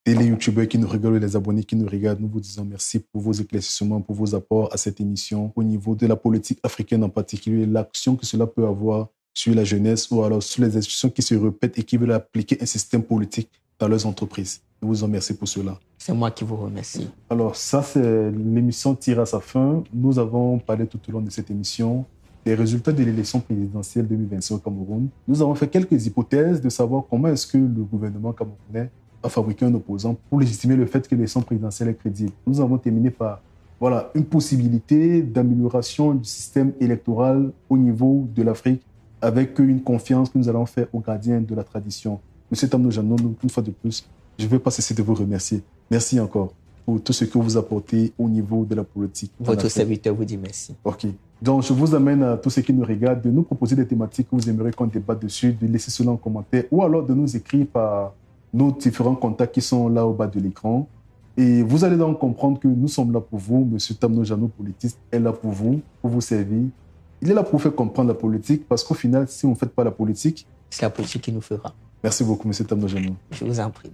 télé-youtubeurs qui nous regardent, les abonnés qui nous regardent, nous vous disons merci pour vos éclaircissements, pour vos apports à cette émission au niveau de la politique africaine en particulier, l'action que cela peut avoir sur la jeunesse ou alors sur les institutions qui se répètent et qui veulent appliquer un système politique dans leurs entreprises. Nous vous en remercie pour cela. C'est moi qui vous remercie. Alors ça, c'est l'émission tire à sa fin. Nous avons parlé tout au long de cette émission des résultats de l'élection présidentielle 2025 au Cameroun. Nous avons fait quelques hypothèses de savoir comment est-ce que le gouvernement camerounais a fabriqué un opposant pour légitimer le fait que l'élection présidentielle est crédible. Nous avons terminé par une possibilité d'amélioration du système électoral au niveau de l'Afrique avec une confiance que nous allons faire aux gardiens de la tradition. Monsieur Tamno Janou, une fois de plus, je ne vais pas cesser de vous remercier. Merci encore pour tout ce que vous apportez au niveau de la politique. Votre serviteur vous dit merci. OK. Donc, je vous amène à tous ceux qui nous regardent de nous proposer des thématiques que vous aimeriez qu'on débatte dessus, de laisser cela en commentaire ou alors de nous écrire par nos différents contacts qui sont là au bas de l'écran. Et vous allez donc comprendre que nous sommes là pour vous. Monsieur Tamno Janou, politiste, est là pour vous servir. Il est là pour vous faire comprendre la politique parce qu'au final, si on ne fait pas la politique, c'est la politique qui nous fera. Merci beaucoup, monsieur Tamno Janou. Je vous en prie.